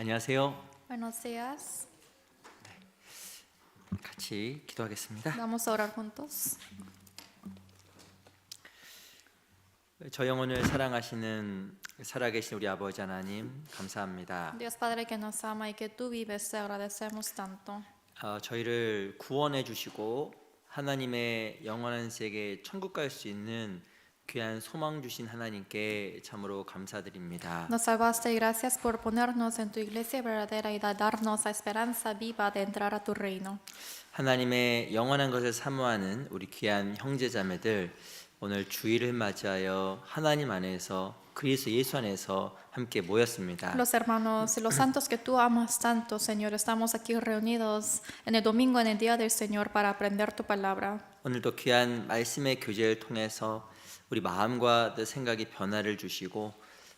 안녕하세요. Buenos días. 같이 기도하겠습니다. Vamos a orar juntos. 저 영혼을 사랑하시는 살아계신 우리 아버지 하나님 감사합니다. Dios Padre que nos ama y que tú vives, te agradecemos tanto. 저희를 구원해 주시고 하나님의 영원한 세계 천국 갈 수 있는 귀한 소망 주신 하나님께 참으로 감사드립니다. Nos salvaste y gracias por ponernos en tu iglesia verdadera y darnos la esperanza viva de entrar a tu reino. 하나님의 영원한 것을 사모하는 우리 귀한 형제자매들 오늘 주일을 맞이하여 하나님 안에서 그리스도 예수 안에서 함께 모였습니다. Los hermanos y los santos que tú amas tanto, Señor, estamos aquí reunidos en el domingo, en el día del Señor, para aprender tu palabra. 오늘도 귀한 말씀의 교제를 통해서 우리 마음과 생각이 변화를 주시고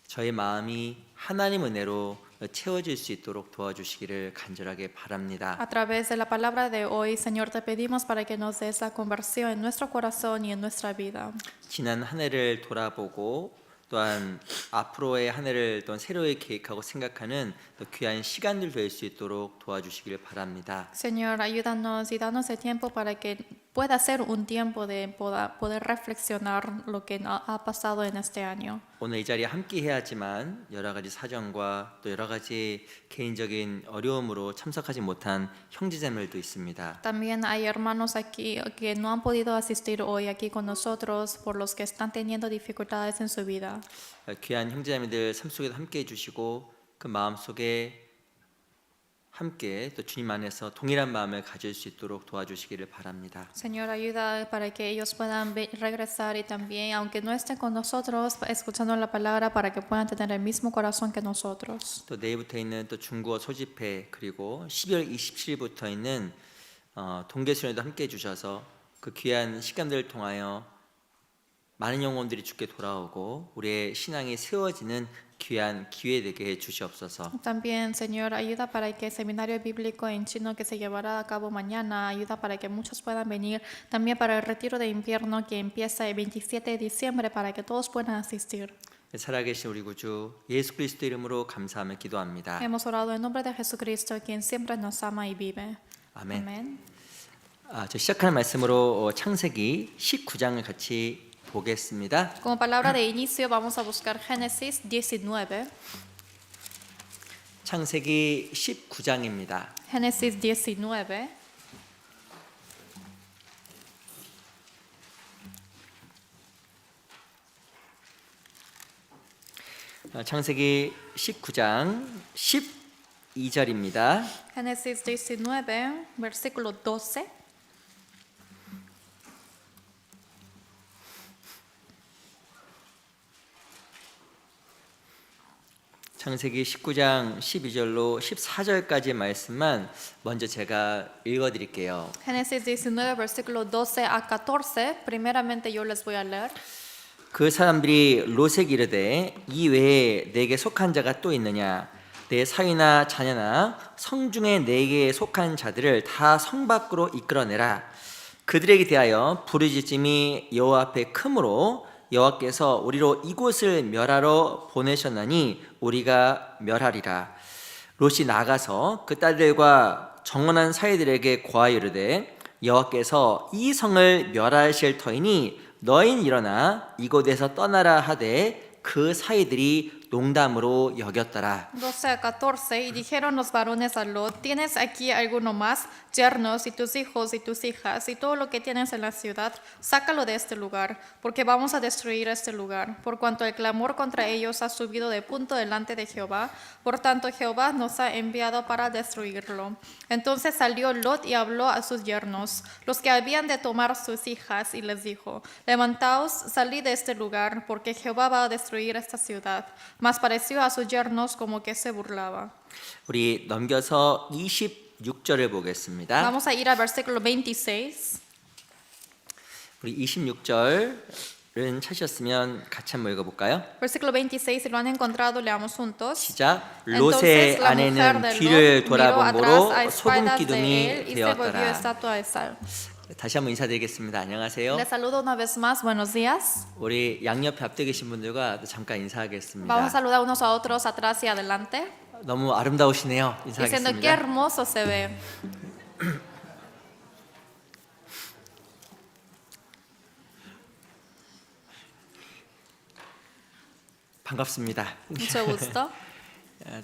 저희 마음이 하나님 은혜로 채워질 수 있도록 도와주시기를 간절하게 바랍니다. A través de la palabra de hoy, Señor, te pedimos para que nos des la conversión en nuestro corazón y en nuestra vida. 지난 한 해를 돌아보고 또한 앞으로의 한 해를 또 새로이 계획하고 생각하는 또 귀한 시간들 될 수 있도록 도와주시기를 바랍니다. Señor, ayúdanos y danos el tiempo para que pueda ser un tiempo de poder reflexionar lo que ha pasado en este año. 오늘 이 자리에 함께 해야지만 여러 가지 사정과 또 여러 가지 개인적인 어려움으로 참석하지 못한 형제자매들도 있습니다. También hay hermanos aquí que no han podido asistir hoy aquí con nosotros por los que están teniendo dificultades en su vida. 귀한 형제자매들 삶 속에도 함께 해주시고 그 마음 속에 함께 또 주님 안에서 동일한 마음을 가질 수 있도록 도와주시기를 바랍니다. Señor, ayuda para que ellos puedan regresar y también, aunque no estén con nosotros, escuchando la palabra, para que puedan tener el mismo corazón que nosotros. 또 내일부터 있는 또 중국어 소집회 그리고 12월 27일부터 있는 동계수련회도 함께 해주셔서 그 귀한 시간들을 통하여 많은 영혼들이 주께 돌아오고 우리의 신앙이 세워지는 귀한 기회 되게 해 주시옵소서. También, Señor, ayuda para que el seminario bíblico en chino que se llevará a cabo mañana, ayuda para que muchos puedan venir, también para el retiro de invierno que empieza el 27 de diciembre, para que todos puedan asistir. 살아계신 우리 구주 예수 그리스도 이름으로 감사하며 기도합니다. Hemos orado en nombre de Jesucristo, quien siempre nos ama y vive. 아멘. Amén. 저 시작하는 말씀으로 창세기 19장을 같이 보겠습니다. Como palabra de inicio vamos a buscar Génesis 19. 창세기 19장입니다. Génesis 19. 창세기 19장 12절입니다. Génesis 19, versículo 12. 창세기 19장 12절로 14절까지 말씀만 먼저 제가 읽어드릴게요. Génesis 19, versículo 12 a 14. Primeramente yo les voy a leer. 그 사람들이 롯에게 이르되 이 외에 내게 속한 자가 또 있느냐 내 사위나 자녀나 성중에 내게 속한 자들을 다 성 밖으로 이끌어내라. 그들에게 대하여 부르짖음이 여호와 앞에 크므로 여호와께서 우리로 이곳을 멸하러 보내셨나니 우리가 멸하리라. 롯이 나가서 그 딸들과 정언한 사위들에게 고하여 이르되 여호와께서 이 성을 멸하실 터이니 너희는 일어나 이곳에서 떠나라 하되 그 사위들이 농담으로 여겼더라. 12 a 14. Y dijeron los varones a Lot: ¿Tienes aquí alguno más? Yernos y tus hijos y tus hijas y todo lo que tienes en la ciudad, sácalo de este lugar, porque vamos a destruir este lugar, por cuanto el clamor contra ellos ha subido de punto delante de Jehová, por tanto Jehová nos ha enviado para destruirlo. Entonces salió Lot y habló a sus yernos, los que habían de tomar sus hijas, y les dijo: Levantaos, salid de este lugar, porque Jehová va a destruir esta ciudad. Mas pareció a sus yernos como que se burlaba. 우리 넘겨서 26절을 보겠습니다. Vamos a ir al versículo 26. 우리 26절은 찾으셨으면 같이 한번 읽어볼까요? Versículo 26, si lo han encontrado, leamos juntos. 시작. Entonces 롯의 la mujer 아내는 de 뒤를 Lot miró 돌아본 atrás 고로 a 소금 espaldas de 기둥이 él y se volvió 되었더라. estatua de sal. 다시 한번 인사드리겠습니다. 안녕하세요. Les saludo una vez más. Buenos días. 우리 양옆에 앞에 계신 분들과 또 잠깐 Vamos a 인사하겠습니다. saludar unos a otros atrás y adelante. 너무 아름다우시네요. diciendo qué 인사하겠습니다. hermoso se ve. 반갑습니다. Mucho gusto.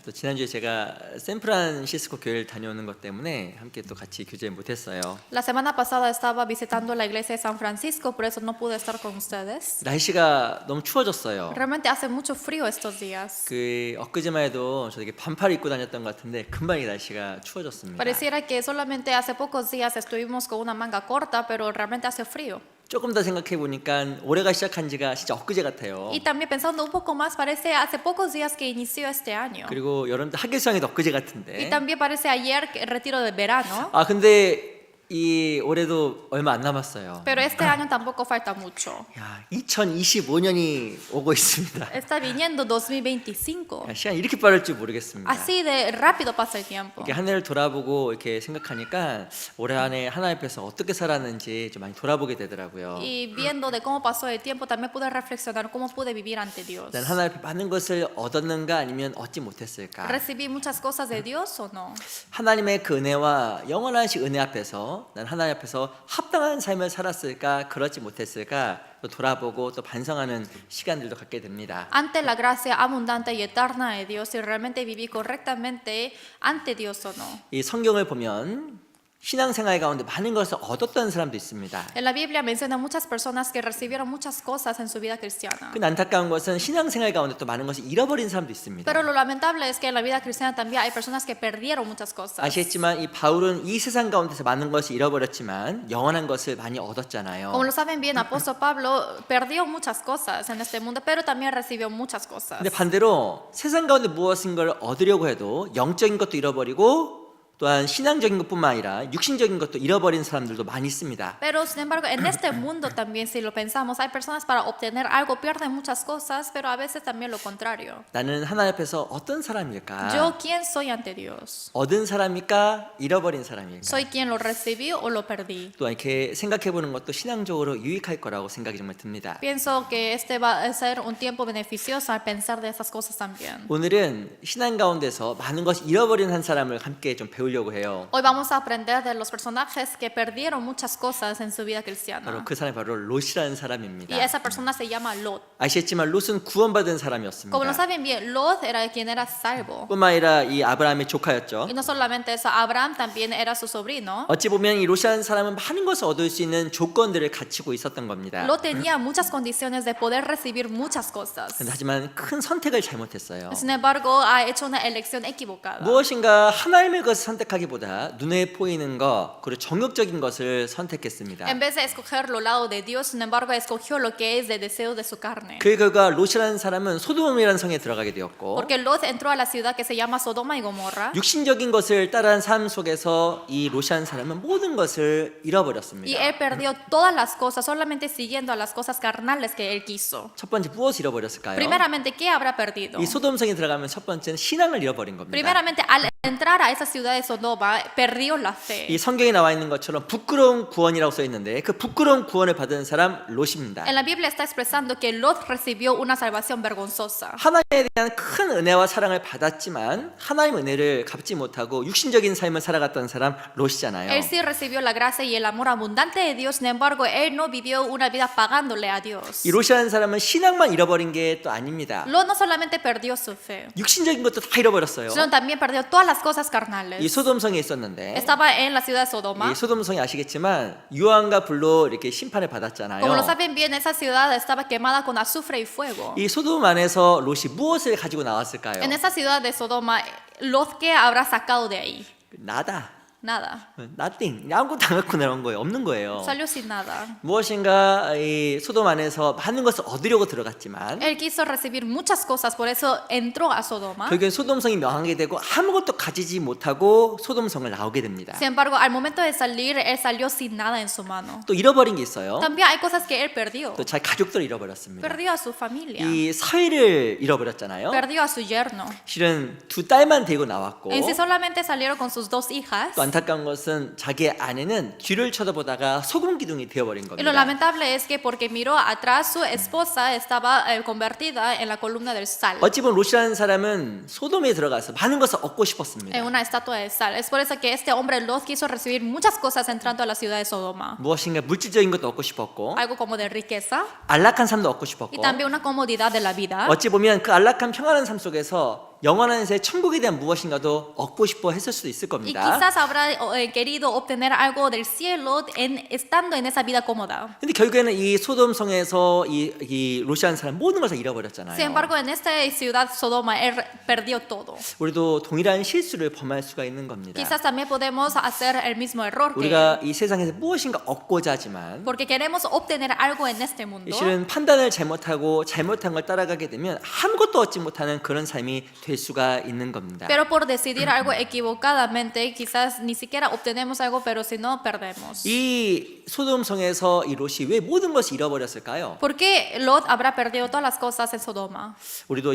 또 지난주에 제가 샌프란시스코 교회를 다녀오는 것 때문에 함께 또 같이 교제 못했어요. La semana pasada estaba visitando la iglesia de San Francisco, por eso no pude estar con ustedes. 날씨가 너무 추워졌어요. Realmente hace mucho frío estos días. 그 엊그제만 해도 저 되게 반팔 입고 다녔던 것 같은데 금방 이 날씨가 추워졌습니다. Pareciera que solamente hace pocos días estuvimos con una manga corta, pero realmente hace frío. 조금 더 생각해 보니까 올해가 시작한 지가 진짜 엊그제 같아요. Y también pensando un poco más, parece hace pocos días que inició este año. 그리고 여러분들 학교 수학이 엊그제 Y 같은데. también parece ayer que el retiro de verano. 아 근데 이 올해도 얼마 안 남았어요. Pero este año tampoco falta mucho. 야, 2025년이 오고 있습니다. Está viniendo 2025. 야, 시간이 이렇게 빠를 줄 모르겠습니다. Así de rápido pasa el tiempo. 이렇게 한 해를 돌아보고 이렇게 생각하니까 올해 안에 하나님 앞에서 어떻게 살았는지 좀 많이 돌아보게 되더라고요. Y viendo de cómo pasó el tiempo, también pude reflexionar cómo pude vivir ante Dios. 난 하나님 앞에 많은 것을 얻었는가 아니면 얻지 못했을까? ¿Recibí muchas cosas de Dios o no? 하나님의 그 은혜와 영원하신 은혜 앞에서 난 하나님 앞에서 합당한 삶을 살았을까 그렇지 못했을까 또 돌아보고 또 반성하는 시간들도 갖게 됩니다. Ante la gracia abundante y eterna de Dios, si realmente viví correctamente ante Dios o no. 이 성경을 보면 신앙생활 가운데 많은 것을 얻었던 사람도 있습니다. En la Biblia menciona muchas personas que recibieron muchas cosas en su vida cristiana. 그 안타까운 것은 신앙생활 가운데 또 많은 것을 잃어버린 사람도 있습니다. Pero lo lamentable es que en la vida cristiana también hay personas que perdieron muchas cosas. 아시겠지만 이 바울은 이 세상 가운데서 많은 것을 잃어버렸지만 영원한 것을 많이 얻었잖아요. Como lo saben bien, apóstol Pablo perdió muchas cosas en este mundo, pero también recibió muchas cosas. 근데 반대로 세상 가운데 무엇인 걸 얻으려고 해도 영적인 것도 잃어버리고 또한 신앙적인 것뿐만 아니라 육신적인 것도 잃어버린 사람들도 많이 있습니다. Pero sin embargo, en este mundo también, si lo pensamos, hay personas para obtener algo pierden muchas cosas, pero a veces también lo contrario. 나는 하나님 앞에서 어떤 사람일까? Yo, ¿quién soy ante Dios? 얻은 사람일까? 잃어버린 사람일까? ¿Soy quien lo recibí o lo perdí? 또 이렇게 생각해 보는 것도 신앙적으로 유익할 거라고 생각이 정말 듭니다. Pienso que este va a ser un tiempo beneficioso al pensar de esas cosas también. 오늘은 신앙 가운데서 많은 것을 잃어버린 한 사람을 함께 좀 배우려고 해요. Hoy vamos a aprender de los personajes que perdieron muchas cosas en su vida 바로 cristiana. 그 사람이 바로 롯이라는 사람입니다. Y esa persona se llama Lot. 아시겠지만 롯은 구원받은 Como lo 사람이었습니다. saben bien, Lot era quien era salvo. 뿐만 아니라 이 아브라함의 조카였죠. Y no solamente eso, Abraham también era su sobrino. 어찌 보면 이 롯이라는 사람은 많은 것을 얻을 수 있는 조건들을 갖추고 있었던 겁니다. Lot tenía muchas condiciones de poder recibir muchas cosas. 하지만 큰 선택을 잘못했어요. Sin embargo, ha hecho una elección equivocada. 무엇인가 하나님의 것을 선택하기보다 눈에 보이는 것 그리고 정욕적인 것을 선택했습니다. En vez de escoger lo lado de Dios, sin embargo, escogió lo que es de deseo de su carne. 그 결과 롯이라는 사람은 소돔이라는 성에 들어가게 되었고 Porque Lot entró a la ciudad que se llama Sodoma y Gomorra. 육신적인 것을 따라한 삶 속에서 이 롯이라는 사람은 모든 것을 Y 잃어버렸습니다. él perdió todas las cosas solamente siguiendo a las cosas carnales que él quiso. 첫 번째 무엇을 잃어버렸을까요? Primeramente, ¿qué habrá perdido? 이 소돔성에 들어가면 첫 번째는 신앙을 잃어버린 겁니다. Primeramente, al entrar a esa ciudad de Sodoma, perdió la fe. 이 성경에 나와 있는 것처럼 부끄러운 구원이라고 써 있는데 그 부끄러운 구원을 받은 사람 롯입니다. En la Biblia está expresando que Lot recibió una salvación vergonzosa. 하나님에 대한 큰 은혜와 사랑을 받았지만 하나님 은혜를 갚지 못하고 육신적인 삶을 살아갔던 사람 롯이잖아요. Él sí recibió la gracia y el amor abundante de Dios, sin embargo, él no vivió una vida pagándole a Dios. 이 롯이라는 사람은 신앙만 잃어버린 게 또 아닙니다. Lot no solamente perdió su fe, 육신적인 것도 다 잃어버렸어요. sino también perdió todas las cosas 이 carnales. 소돔성에 있었는데 Estaba en la ciudad de Sodoma. 이 소돔성이 아시겠지만 유황과 불로 이렇게 심판을 받았잖아요. Como lo saben bien, esa ciudad estaba quemada con azufre y fuego. 이 소돔 안에서 롯이 무엇을 가지고 나왔을까요? En esa ciudad de Sodoma, Lot, ¿qué habrá sacado de ahí? 나다. Nada. nothing. 아무것도 안 갖고 나온 거예요. 없는 거예요. Salió sin nada. 무엇인가 이 소돔 안에서 많은 것을 얻으려고 들어갔지만 Él quiso recibir muchas cosas, por eso entró a Sodoma. 결국엔 소돔성이 명하게 되고 아무것도 가지지 못하고 소돔성을 나오게 됩니다. Sin embargo, al momento de salir, él salió sin nada en su mano. 또 잃어버린 게 있어요. También hay cosas que él perdió. 또 자기 가족들을 잃어버렸습니다. Perdió a su familia. 이 사위를 잃어버렸잖아요. Perdió a su yerno. 실은 두 딸만 데리고 나왔고 En sí solamente salieron con sus dos hijas. 또 안타까운 것은 자기의 아내는 뒤를 쳐다보다가 소금 기둥이 되어버린 Y lo 겁니다. lamentable es que porque miró atrás, su esposa estaba convertida en la columna del sal, 어찌 보면 롯이라는 사람은 소돔에 들어가서 많은 것을 얻고 싶었습니다. en una estatua de sal. Es por eso que este hombre Lot quiso recibir muchas cosas entrando a la ciudad de Sodoma. 무엇인가 물질적인 것도 얻고 싶었고 Algo como de riqueza 안락한 삶도 얻고 y 싶었고 también una comodidad de la vida. 어찌 보면 그 안락한 평안한 삶 속에서 영원한 새 천국에 대한 무엇인가도 얻고 싶어 했을 수도 있을 Y 겁니다. quizás habrá querido obtener algo del cielo estando en esa vida cómoda. 근데 결국에는 이 소돔성에서 이 롯이라는 사람 모든 것을 잃어버렸잖아요. Sin embargo, en esta ciudad Sodoma, él perdió todo. 우리도 동일한 실수를 범할 수가 있는 겁니다. Quizás también podemos hacer el mismo error que él, 우리가 이 세상에서 무엇인가 얻고자 하지만 porque queremos obtener algo en este mundo. 실은 판단을 잘못하고 잘못한 걸 따라가게 되면 아무것도 얻지 못하는 그런 삶이 될 수가 있는 겁니다. Pero por decidir algo equivocadamente, quizás ni siquiera obtenemos algo, pero si no, perdemos. 이 소돔성에서 이 롯이 왜 모든 것을 잃어버렸을까요? ¿Por qué Lot habrá perdido todas las cosas en Sodoma? 우리도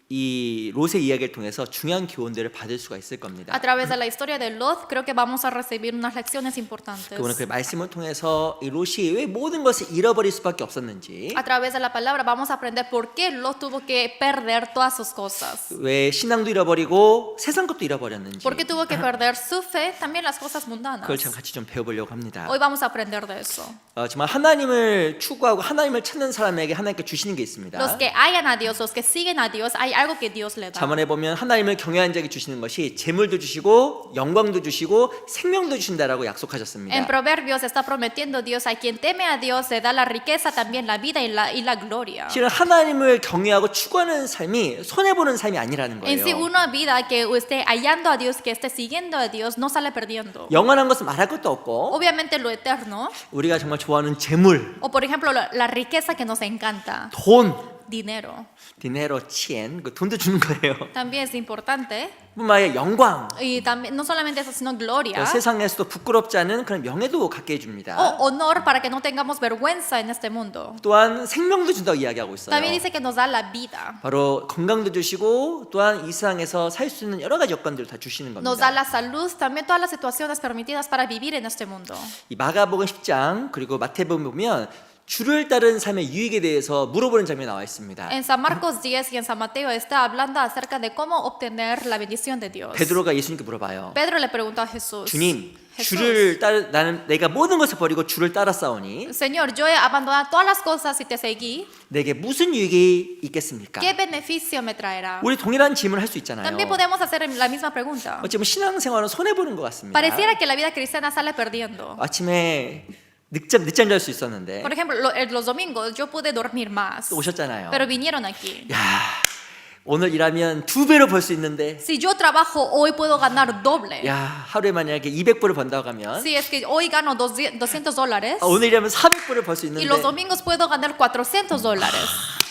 이 롯의 이야기를 통해서 중요한 교훈들을 받을 수가 있을 겁니다. A través de la historia de Lot, creo que vamos a recibir unas lecciones importantes. 오늘 그 말씀을 통해서 이 롯이 왜 모든 것을 잃어버릴 수밖에 없었는지, A través de la palabra vamos a aprender por qué Lot tuvo que perder todas sus cosas. 왜 신앙도 잃어버리고 세상 것도 잃어버렸는지, ¿Por qué tuvo que perder su fe? También las cosas mundanas. 그걸 참 같이 좀 배워보려고 합니다. Hoy vamos a aprender de eso. 정말 하나님을 추구하고 하나님을 찾는 사람에게 하나님께 주시는 게 있습니다. Los que hayan a Dios, los que siguen a Dios, hay algo que Dios le da. 잠언에 보면 하나님을 경외한 자에게 주시는 것이 재물도 주시고 영광도 주시고 생명도 주신다라고 약속하셨습니다. En Proverbios está prometiendo Dios a quien teme a Dios le da la riqueza, también la vida y la gloria. 실은 하나님을 경외하고 추구하는 삶이 손해 보는 삶이 아니라는 En sí, 거예요. una vida que esté hallando a Dios, que esté siguiendo a Dios, no sale perdiendo. 영원한 것은 말할 것도 없고 Obviamente lo eterno, 우리가 정말 좋아하는 재물, o por ejemplo la riqueza que nos encanta, 돈, dinero, 디네로, 치엔, 그 돈도 주는 거예요. también es importante. 뿐만 아니라 영광, Y también, no solamente eso, sino gloria 세상에서도 부끄럽지 않은 그런 명예도 갖게 해줍니다. o honor para que no tengamos vergüenza en este mundo. 또한 생명도 준다고 이야기하고 있어요. También dice que nos da la vida, 바로 건강도 주시고 또한 이 세상에서 살 수 있는 여러 가지 여건들을 다 주시는 nos da 겁니다. la salud, también todas las situaciones permitidas para vivir en este mundo. 이 마가복음 10장 그리고 마태복음 보면 주를 따르는 삶의 유익에 대해서 물어보는 장면이 나와 있습니다. En San Marcos 10 y en San Mateo está hablando acerca de cómo obtener la bendición de Dios. 베드로가 예수님께 물어봐요. Pedro le preguntó a Jesús, 주님, Jesús, 나는 내가 모든 것을 버리고 주를 따랐사오니 Señor, yo he abandonado todas las cosas y te seguí. 내게 무슨 유익이 있겠습니까? ¿Qué beneficio me traerá? 우리 동일한 질문을 할 수 있잖아요. También podemos hacer la misma pregunta. 어쩌면 신앙생활은 손해 보는 것 같습니다. Pareciera que la vida cristiana sale perdiendo. 아침에 늦잠 잘 수 있었는데 Por ejemplo, los domingos yo pude dormir más, 또 오셨잖아요. pero vinieron aquí. 야, 오늘 일하면 2배로 벌 수 있는데 Si yo trabajo hoy puedo ganar doble. 야, 하루에 만약에 200불을 번다고 하면 Si es que hoy gano $200 오늘 일하면 400불을 벌 수 y 있는데 los domingos puedo ganar $400.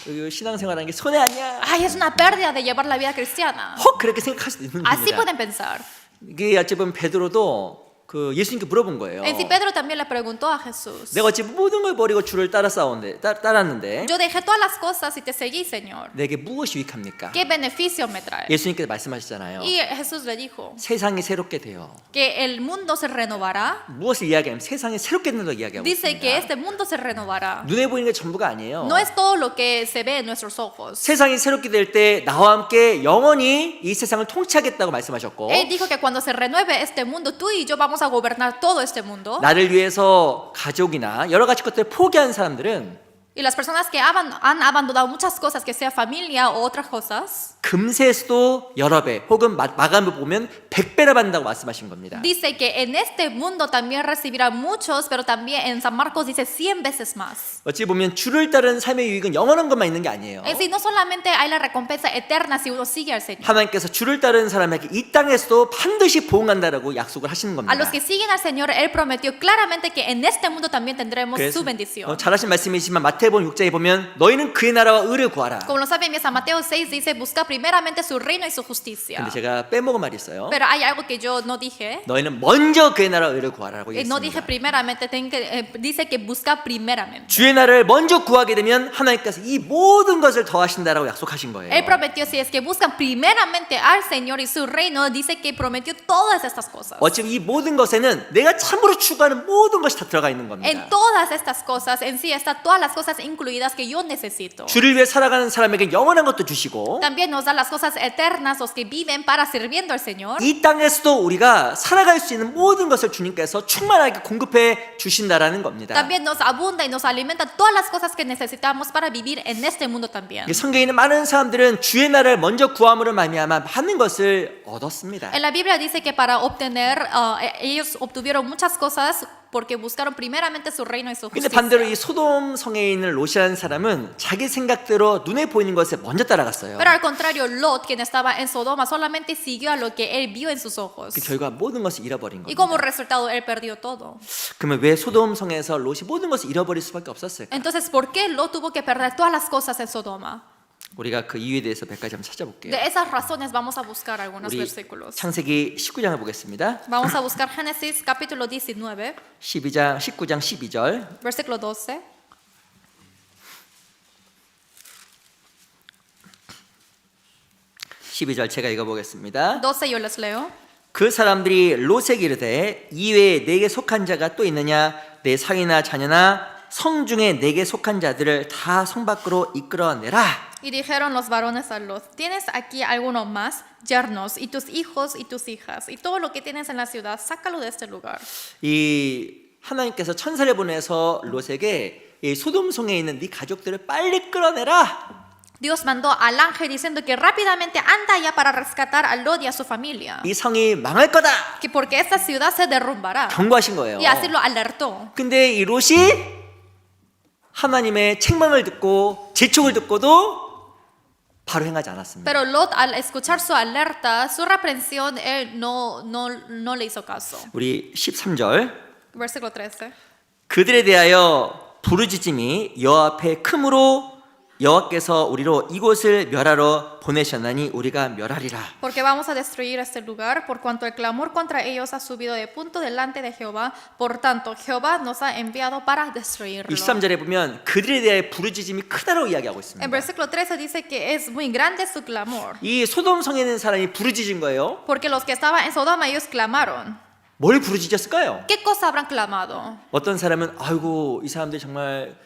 이거 신앙생활하는 게 손해 아니야? Ay, es una pérdida de llevar la vida cristiana. 혹 그렇게 생각할 수도 있는 Así 겁니다. pueden pensar. 이게 어찌 보면 베드로도 그 예수님께 물어본 거예요. En sí, Pedro también le preguntó a Jesús, 내가 어찌 모든 걸 버리고 주를 따랐는데 yo dejé todas las cosas y te seguí, Señor. 내게 무엇이 유익합니까? ¿Qué beneficio me trae? 예수님께서 말씀하시잖아요. Y Jesús le dijo 세상이 새롭게 돼요. que el mundo se renovará. 무엇을 이야기하면 세상이 새롭게 된다고 이야기하고 Dice que 있습니다. este mundo se renovará. 눈에 보이는 게 전부가 아니에요. No es todo lo que se ve en nuestros ojos. 세상이 새롭게 될 때 나와 함께 영원히 이 세상을 통치하겠다고 말씀하셨고 Él dijo que cuando se renueve este mundo, tú y yo vamos a gobernar todo este mundo. 나를 위해서 가족이나 여러 가지 것들을 포기한 사람들은 Y las personas que han abandonado muchas cosas, que sea familia o otras cosas, 금세에서도 여러 배 혹은 마감을 보면 100배를 받는다고 말씀하신 겁니다. dice que en este mundo también recibirá muchos, pero también en San Marcos dice 100 veces más. 어찌 보면 주를 따르는 삶의 유익은 영원한 것만 있는 게 아니에요. Es decir, no solamente hay la recompensa eterna si uno sigue al Señor. 하나님께서 주를 따르는 사람에게 이 땅에서도 반드시 보응한다라고 약속을 하시는 A 겁니다. los que siguen al Señor, Él prometió claramente que en este mundo también tendremos su bendición. 잘하신 말씀이지만 마태복음 6장에 보면 너희는 그의 나라와 의를 구하라. Como lo saben, San Mateo 6 dice, busca primeramente su reino y su justicia. 근데 제가 빼먹은 말이 있어요. Pero hay algo que yo no dije. 너희는 먼저 그의 나라와 의를 구하라고 No dije 했습니다. primeramente, dice que busca primeramente. 주의 나라를 먼저 구하게 되면 하나님께서 이 모든 것을 더하신다라고 약속하신 거예요. Él prometió, si es que buscan primeramente al Señor y su reino, dice que prometió todas estas cosas. 어찌 이 모든 것에는 내가 참으로 추구하는 모든 것이 다 들어가 있는 겁니다. En todas estas cosas, en sí, están todas las cosas incluidas que yo necesito. 주를 위해 살아가는 사람에게 영원한 것도 주시고 También nos da las cosas eternas, los que viven para sirviendo al Señor. 이 땅에서도 우리가 살아갈 수 있는 모든 것을 주님께서 충만하게 공급해 주신다라는 겁니다. También nos abunda y nos alimenta todas las cosas que necesitamos para vivir en este mundo también. 성경에 있는 많은 사람들은 주의 나라를 먼저 구함으로 말미암아 많은 것을 얻었습니다. En la Biblia dice que para obtener, ellos obtuvieron muchas cosas porque buscaron primeramente su reino y su 근데 반대로 justicia. 이 소돔 성에 있는 롯이라는 사람은 자기 생각대로 눈에 보이는 것에 먼저 따라갔어요. Pero al contrario, Lot, quien estaba en Sodoma, solamente siguió a lo que él vio en sus ojos. 그 결과 모든 것을 잃어버린 Y 겁니다. como resultado, él perdió todo. 그러면 왜 소돔 성에서 롯이 모든 것을 잃어버릴 수밖에 없었을까? Entonces, ¿por qué Lot tuvo que perder todas las cosas en Sodoma? 우리가 그 이유에 대해서 몇 가지 한번 찾아볼게요. De esas razones vamos a buscar algunos 우리 versículos. 창세기 19장을 보겠습니다. Vamos a buscar Génesis capítulo 19, 19장 12절. versículo 12. 12절 제가 읽어보겠습니다. 12 yo les leo. 그 사람들이 롯에게 이르되 이외에 내게 속한 자가 또 있느냐 내 사위나 자녀나 성중에 내게 속한 자들을 다 성 밖으로 이끌어내라. Y dijeron los varones a Lot, ¿tienes aquí alguno más? Yernos, y tus hijos y tus hijas, y todo lo que tienes en la ciudad, sácalo de este lugar. 이 하나님께서 천사를 보내서 롯에게 이 소돔성에 있는 네 가족들을 빨리 끌어내라. Dios mandó al ángel diciendo que rápidamente anda allá para rescatar a Lot y a su familia. 이 성이 망할 거다. Que porque esta ciudad se derrumbará. 경고하신 거예요. Y así lo alertó. 근데 이 롯이 하나님의 책망을 듣고 재촉을 듣고도 바로 행하지 않았습니다. Pero Lot, al escuchar su alerta, su reprensión, él no le hizo caso. 우리 13절 Versículo 13. 그들에 대하여 부르짖음이 여호와 앞에 크므로 여호와께서 우리로 이곳을 멸하러 보내셨나니 우리가 멸하리라. Porque vamos a destruir este lugar, por cuanto el clamor contra ellos ha subido de punto delante de Jehová. Por tanto, Jehová nos ha enviado para destruirlo. 23절에 보면 그들에 대해 부르짖음이 크다라고 이야기하고 En 있습니다. versículo 13 dice que es muy grande su clamor. 이 소돔 성에 있는 사람이 부르짖은 거예요. Porque los que estaban en Sodoma, ellos clamaron. 뭘 부르짖었을까요? ¿Qué cosa habrán clamado? 어떤 사람은 아이고 이 사람들 정말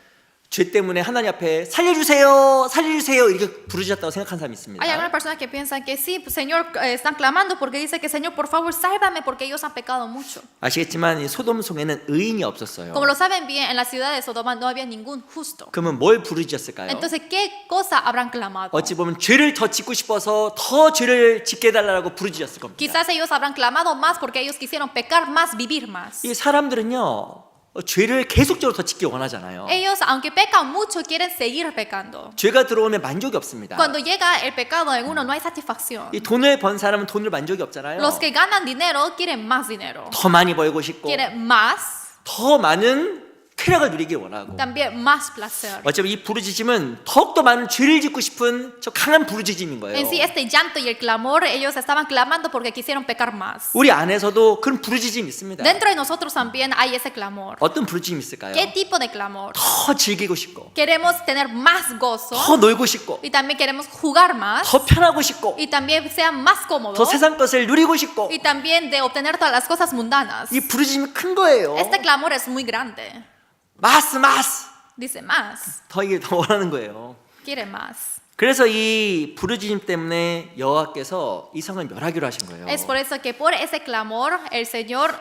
죄 때문에 하나님 앞에 살려주세요, 살려주세요 이렇게 부르짖었다고 생각한 사람이 있습니다. Hay algunas personas que piensan que sí, Señor, están clamando porque dice que Señor, por favor, sálvame porque ellos han pecado mucho. 아시겠지만 이 소돔 성에는 의인이 없었어요. Como lo saben bien, en la ciudad de Sodoma no había ningún justo. 그러면 뭘 부르짖었을까요? Entonces, ¿qué cosa habrán clamado? 어찌 보면 죄를 더 짓고 싶어서 더 죄를 짓게 해달라고 부르짖었을 겁니다. Quizás ellos habrán clamado más porque ellos quisieron pecar más, vivir más. 이 사람들은요 죄를 계속적으로 더 짓기 원하잖아요. Ellos, aunque pecan mucho, quieren seguir pecando. 죄가 들어오면 만족이 없습니다. Cuando llega el pecado en uno, no hay satisfacción. 이 돈을 번 사람은 돈을 만족이 없잖아요. Los que ganan dinero quieren más dinero. 더 많이 벌고 싶고 Quieren más, 더 많은 쾌락을 누리길 원하고. también más placer. 어차피 이 부르짖음은 더욱더 많은 죄를 짓고 싶은 저 강한 부르짖음인 거예요. En sí, este llanto y el clamor, ellos estaban clamando porque quisieron pecar más. 우리 안에서도 그런 부르짖음이 있습니다. Dentro de nosotros también hay ese clamor. 어떤 부르짖음이 있을까요? ¿Qué tipo de clamor? 더 즐기고 싶고 Queremos tener más gozo 더 놀고 싶고 y también queremos jugar más 더 편하고 싶고 y también sea más cómodo 더 세상 것을 누리고 싶고 y también de obtener todas las cosas mundanas. 이 부르짖음이 큰 거예요. Este clamor es muy grande. 마스 마스 Dice más, 더 이게 더 원하는 거예요. quiere más. 그래서 이 부르짖음 때문에 여호와께서 이 성을 멸하기로 하신 거예요. Es por eso que por ese clamor el Señor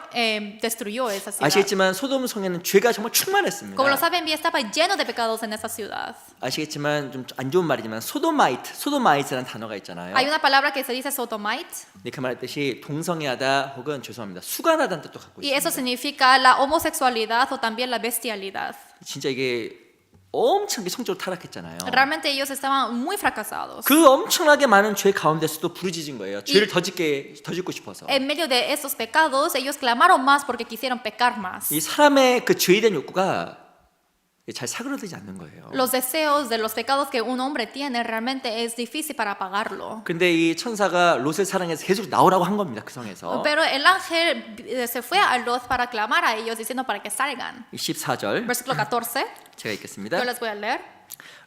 destruyó esa ciudad. 아시겠지만 소돔 성에는 죄가 정말 충만했습니다. Como lo saben bien, estaba lleno de pecados en esa ciudad. 아시겠지만 좀 안 좋은 말이지만 소도마이트라는 단어가 있잖아요. Hay una palabra que se dice sodomite 네, 그 말했듯이 동성애하다 혹은 죄송합니다 su간하다는 뜻도 갖고 y 있습니다. eso significa la homosexualidad o también la bestialidad. 진짜 이게 엄청나게 성적으로 타락했잖아요. Realmente ellos estaban muy fracasados. 그 엄청나게 많은 죄 가운데서도 부르짖은 거예요. 죄를 더 짓고 싶어서. En medio de esos pecados, ellos clamaron más porque quisieron pecar más. 이 사람의 그 죄에 대한 욕구가 잘 사그러들지 않는 거예요. Los deseos de los pecados que un hombre tiene realmente es difícil para pagarlo. 근데 이 천사가 롯을 사랑해서 계속 나오라고 한 겁니다. 그 성에서. Pero el ángel se fue a Lot para clamar a ellos diciendo para que salgan. 14절 Versículo 14, 제가 읽겠습니다. yo les voy a leer.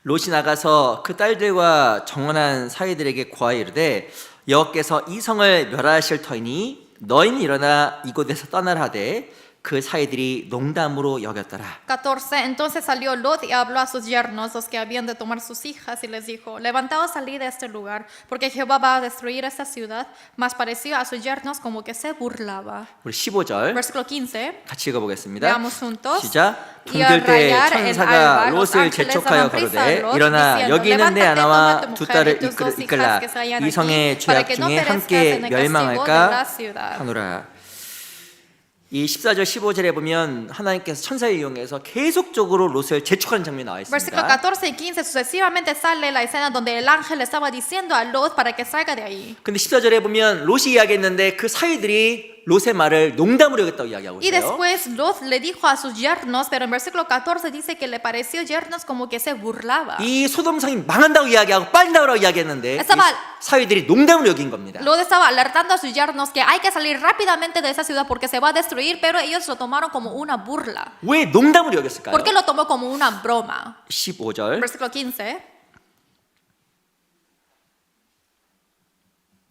롯이 나가서 그 딸들과 정원한 사이들에게 고하여 이르되 여호와께서 이 성을 멸하실 터이니 너희는 일어나 이곳에서 떠나라 하되 그 사이들이 농담으로 여겼더라. 14. Entonces salió Lot y habló a sus yernos, los que habían de tomar sus hijas, y les dijo: Levantaos, salid de este lugar, porque Jehová va a destruir esta ciudad. Mas pareció a sus yernos como que se burlaba. 우리 15절 Versículo 15. 같이 읽어보겠습니다. Veamos juntos. 시작. Y al 동들 때 rayar el 천사가 alba, los 롯을 ángeles 재촉하여 daban prisa a 가로되 Lot, 일어나 diciendo, 여기 있는 내 "Levántate, 아나와 toma tu 두 mujer 딸을 y tus dos 이끌라 hijas que se hallan 이 성의 aquí, para 죄악 que no 중에 perezcas 함께 en el castigo de la 멸망할까 ciudad." 하노라. 이 14절 15절에 보면 하나님께서 천사를 이용해서 계속적으로 롯을 재촉하는 장면이 나와 Versículo 있습니다. 14 y 15 sucesivamente sale la escena donde el ángel estaba diciendo a Lot para que salga de ahí. 근데 14절에 보면 롯이 이야기했는데 그 사이들이 롯의 말을 농담으로 여겼다고 이야기하고 Y 있어요. después Lot le dijo a sus yernos, pero en versículo 14 dice que le pareció yernos como que se burlaba. 이 소돔성이 망한다고 이야기하고 빨리 나오라고 이야기했는데 Estaba- 이 사이들이 농담으로 여긴 겁니다. Lot estaba alertando a sus yernos que hay que salir rápidamente de esa ciudad porque se va a destruir, pero ellos lo tomaron como una burla. 왜 농담으로 여겼을까요? ¿Por qué lo tomó como una broma? 15절 Versículo 15,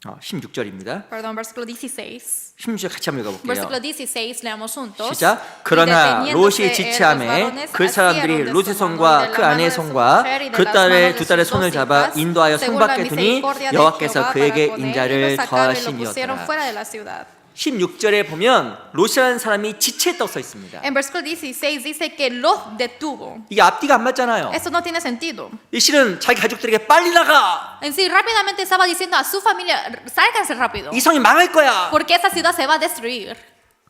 16절입니다. perdón, versículo 16. 16절 같이 한번 읽어볼게요. Versículo 16 leamos juntos. 시작. Y 그러나 deteniéndose 롯이 los 지체함에 varones 그 사람들이 asieron de 롯의 su mano y 손과 de 그 la mano 아내의 de su 손과 mujer y de 그 las 딸의 manos 두 de 딸의 sus 손을 dos 잡아 hijas, 인도하여 성 según la 밖에 두니 misericordia de 여호와께서 Jehová 그에게 para con él, y lo 인자를 sacaron y lo pusieron 더하심이었더라. fuera de la ciudad. 16절에 보면 롯이라는 사람이 지체했다고 써 있습니다. En versículo 16 dice que Lot detuvo. 이게 앞뒤가 안 맞잖아요. Esto no tiene sentido. 이 실은 자기 가족들에게 빨리 나가. En sí, rápidamente estaba diciendo a su familia, sálganse rápido, 이 성이 망할 거야. porque esa ciudad se va a destruir.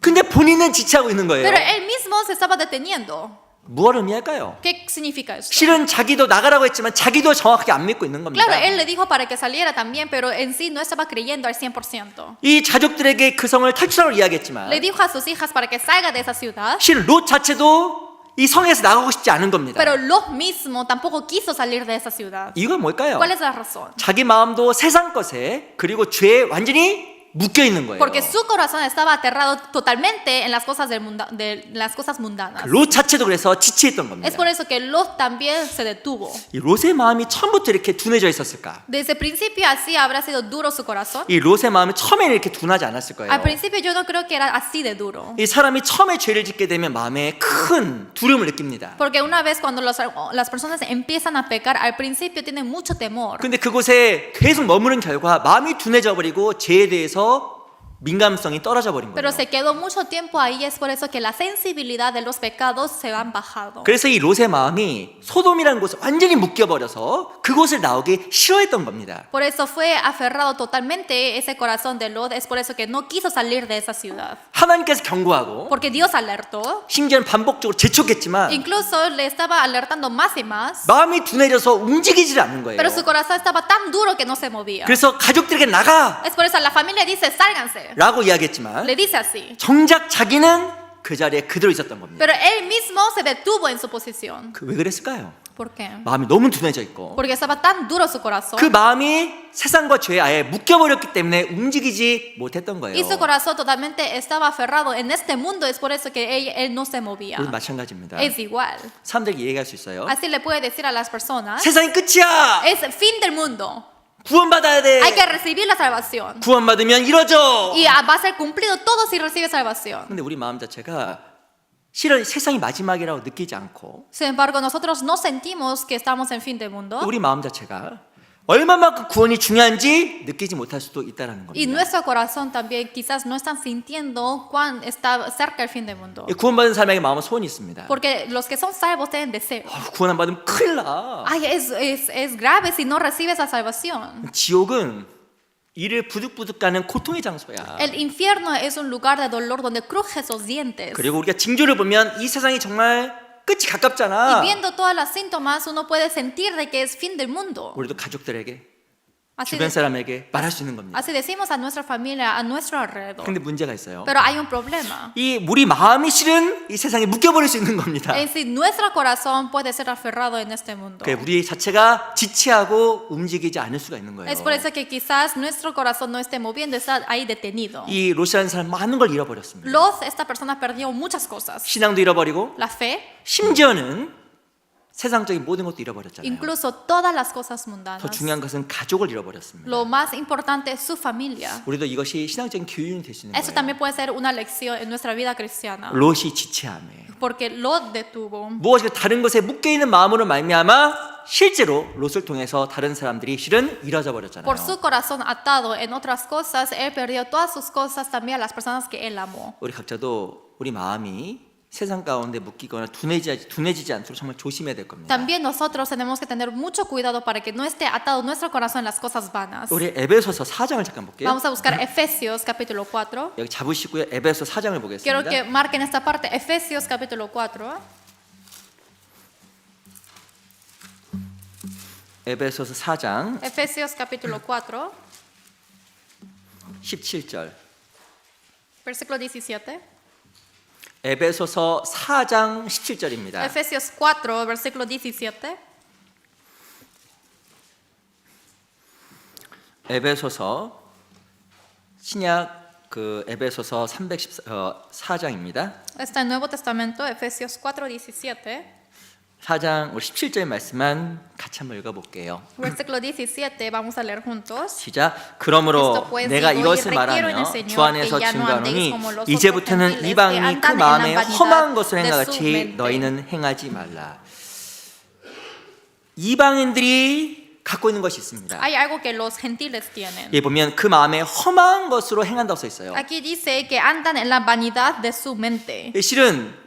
근데 본인은 지체하고 있는 거예요. Pero él mismo se estaba deteniendo. 무엇을 의미할까요? ¿Qué significa esto? 실은 자기도 나가라고 했지만 자기도 정확하게 안 믿고 있는 겁니다. Claro, él le dijo para que saliera también, pero en sí no estaba creyendo al 100%. 이 자족들에게 그 성을 탈출하라고 이야기했지만 Le dijo a sus hijas para que salga de esa ciudad, 실은 롯 자체도 이 성에서 나가고 싶지 않은 겁니다. pero Lot mismo tampoco quiso salir de esa ciudad. 이유가 뭘까요? ¿Cuál es la razón? 자기 마음도 세상 것에 그리고 죄에 완전히 묶여 있는 거예요. Porque su corazón estaba aterrado totalmente en las cosas, de las cosas mundanas. 롯 자체도 그래서 지체했던 겁니다. Es por eso que Lot también se detuvo. 이 롯의 마음이 처음부터 이렇게 둔해져 있었을까? Desde el principio así habrá sido duro su corazón. 이 롯의 마음이 처음에는 이렇게 둔하지 않았을 거예요. Al principio yo no creo que era así de duro. 이 사람이 처음에 죄를 짓게 되면 마음에 큰 두려움을 느낍니다. Porque una vez cuando las personas empiezan a pecar, al principio tienen mucho temor. 근데 그곳에 계속 머무른 결과 마음이 둔해져 버리고 죄에 대해서 민감성이 떨어져 버린 Pero 거예요. se quedó mucho tiempo ahí, es por eso que la sensibilidad de los pecados se han bajado. 그래서 이 롯의 마음이 소돔이라는 곳에 완전히 묶여버려서 그곳을 나오기 싫어했던 겁니다. Por eso fue aferrado totalmente ese corazón de Lot, es por eso que no quiso salir de esa ciudad. 하나님께서 경고하고 Porque Dios alertó, 심지어는 반복적으로 재촉했지만 incluso le estaba alertando más y más, 마음이 둔해져서 움직이질 않는 거예요. pero su corazón estaba tan duro que no se movía. 그래서 가족들에게 나가! Es por eso la familia dice, sálganse. 라고 이야기했지만 Le dice así. 정작 자기는 그 자리에 그대로 있었던 겁니다. Pero él mismo se detuvo en su posición. 왜 그랬을까요? ¿Por qué? 마음이 너무 둔해져 있고 Porque estaba tan duro su corazón. 그 마음이 세상과 죄에 아예 묶여버렸기 때문에 움직이지 못했던 거예요. Y su corazón totalmente estaba aferrado en este mundo, es por eso que él no se movía. 우리 마찬가지입니다. Es igual. 사람들에게 얘기할 수 있어요. Así le puede decir a las personas, 세상이 끝이야! es fin del mundo. 구원받아야 돼! Hay que recibir la salvación. 구원받으면 이뤄져! Y va a ser cumplido todo si recibe salvación. 근데 우리 마음 자체가 실은 세상이 마지막이라고 느끼지 않고 Sin embargo, nosotros no sentimos que estamos en fin del mundo. 우리 마음 자체가 얼마만큼 구원이 중요한지 느끼지 못할 수도 있다는 Y 겁니다. nuestro corazón también quizás no están sintiendo cuán está cerca el fin del mundo. 이 구원받은 사람에게 마음은 소원이 있습니다. Porque los que son salvos tienen deseo. 구원 안 받으면 큰일 나. Ay, es grave si no recibes la salvación. 지옥은 이를 부득부득 가는 고통의 장소야. El infierno es un lugar de dolor donde crujes los dientes. 그리고 우리가 징조를 보면 이 세상이 정말 끝이 Y 가깝잖아. viendo todas las síntomas, uno puede sentir de que es fin del mundo. 우리도 가족들에게 Así, 주변 사람에게 말할 수 있는 겁니다. así decimos a nuestra familia, a nuestro alrededor. 근데 문제가 있어요. Pero hay un problema. 이 우리 마음이 실은 이 세상에 묶여버릴 수 있는 겁니다. En sí, nuestro corazón puede ser aferrado en este mundo. 우리 자체가 지체하고 움직이지 않을 수가 있는 거예요. Es por eso que quizás nuestro corazón no esté moviendo, está ahí detenido. 이 롯이라는 사람 많은 걸 잃어버렸습니다. Esta persona perdió muchas cosas. 신앙도 잃어버리고 La fe, 심지어는 세상적인 모든 것도 잃어버렸잖아요. incluso todas las cosas 더 mundanas. 중요한 것은 가족을 잃어버렸습니다. Lo más importante es su familia. 우리도 이것이 신앙적인 교훈이 될 수 있는 Eso 거예요. también puede ser una lección en nuestra vida cristiana. 롯이 지체함에 Porque Lot detuvo. 무엇인가 다른 것에 묶여있는 마음으로 말미암아 실제로 롯을 통해서 다른 사람들이 실은 잃어져 버렸잖아요. Por su corazón atado en otras cosas, él perdió todas sus cosas también a las personas que él amó. 우리 각자도 우리 마음이 세상 가운데 묶이거나 둔해지지 않도록 정말 조심해야 될 겁니다. También nosotros tenemos que tener mucho cuidado para que no esté atado nuestro corazón en las cosas vanas. 우리 에베소서 4장을 잠깐 볼게요. Vamos a buscar Efesios capítulo 4. 여기 잡으시고요. 에베소 4장을 Quiero 보겠습니다. que marquen esta parte, Efesios capítulo 4. 에베소서 4장 Efesios capítulo 4, 17절. versículo 17. 에베소서 4장 17절입니다. Efesios 4, versículo 17. 에베소서 신약 에베소서 314장입니다. Está en Nuevo Testamento, Efesios 4, 17. 4장 17절 말씀만 같이 한번 읽어볼게요. Versículo 17, vamos a leer juntos. 시작. 그러므로 Esto pues 내가 digo y 이것을 requiero en el 말하며 Señor 주 안에서 que ya no 증거하노니 andéis como los 이제부터는 otros gentiles 이방인이 que 그 andan en 마음에 la 험한 vanidad 것을 de 행하같이 su mente. 너희는 행하지 말라. 이방인들이 갖고 있는 것이 있습니다. Hay algo que los gentiles tienen. 여기 보면 그 마음에 험한 것으로 행한다고 써 있어요. Aquí dice que andan en la vanidad de su mente. 실은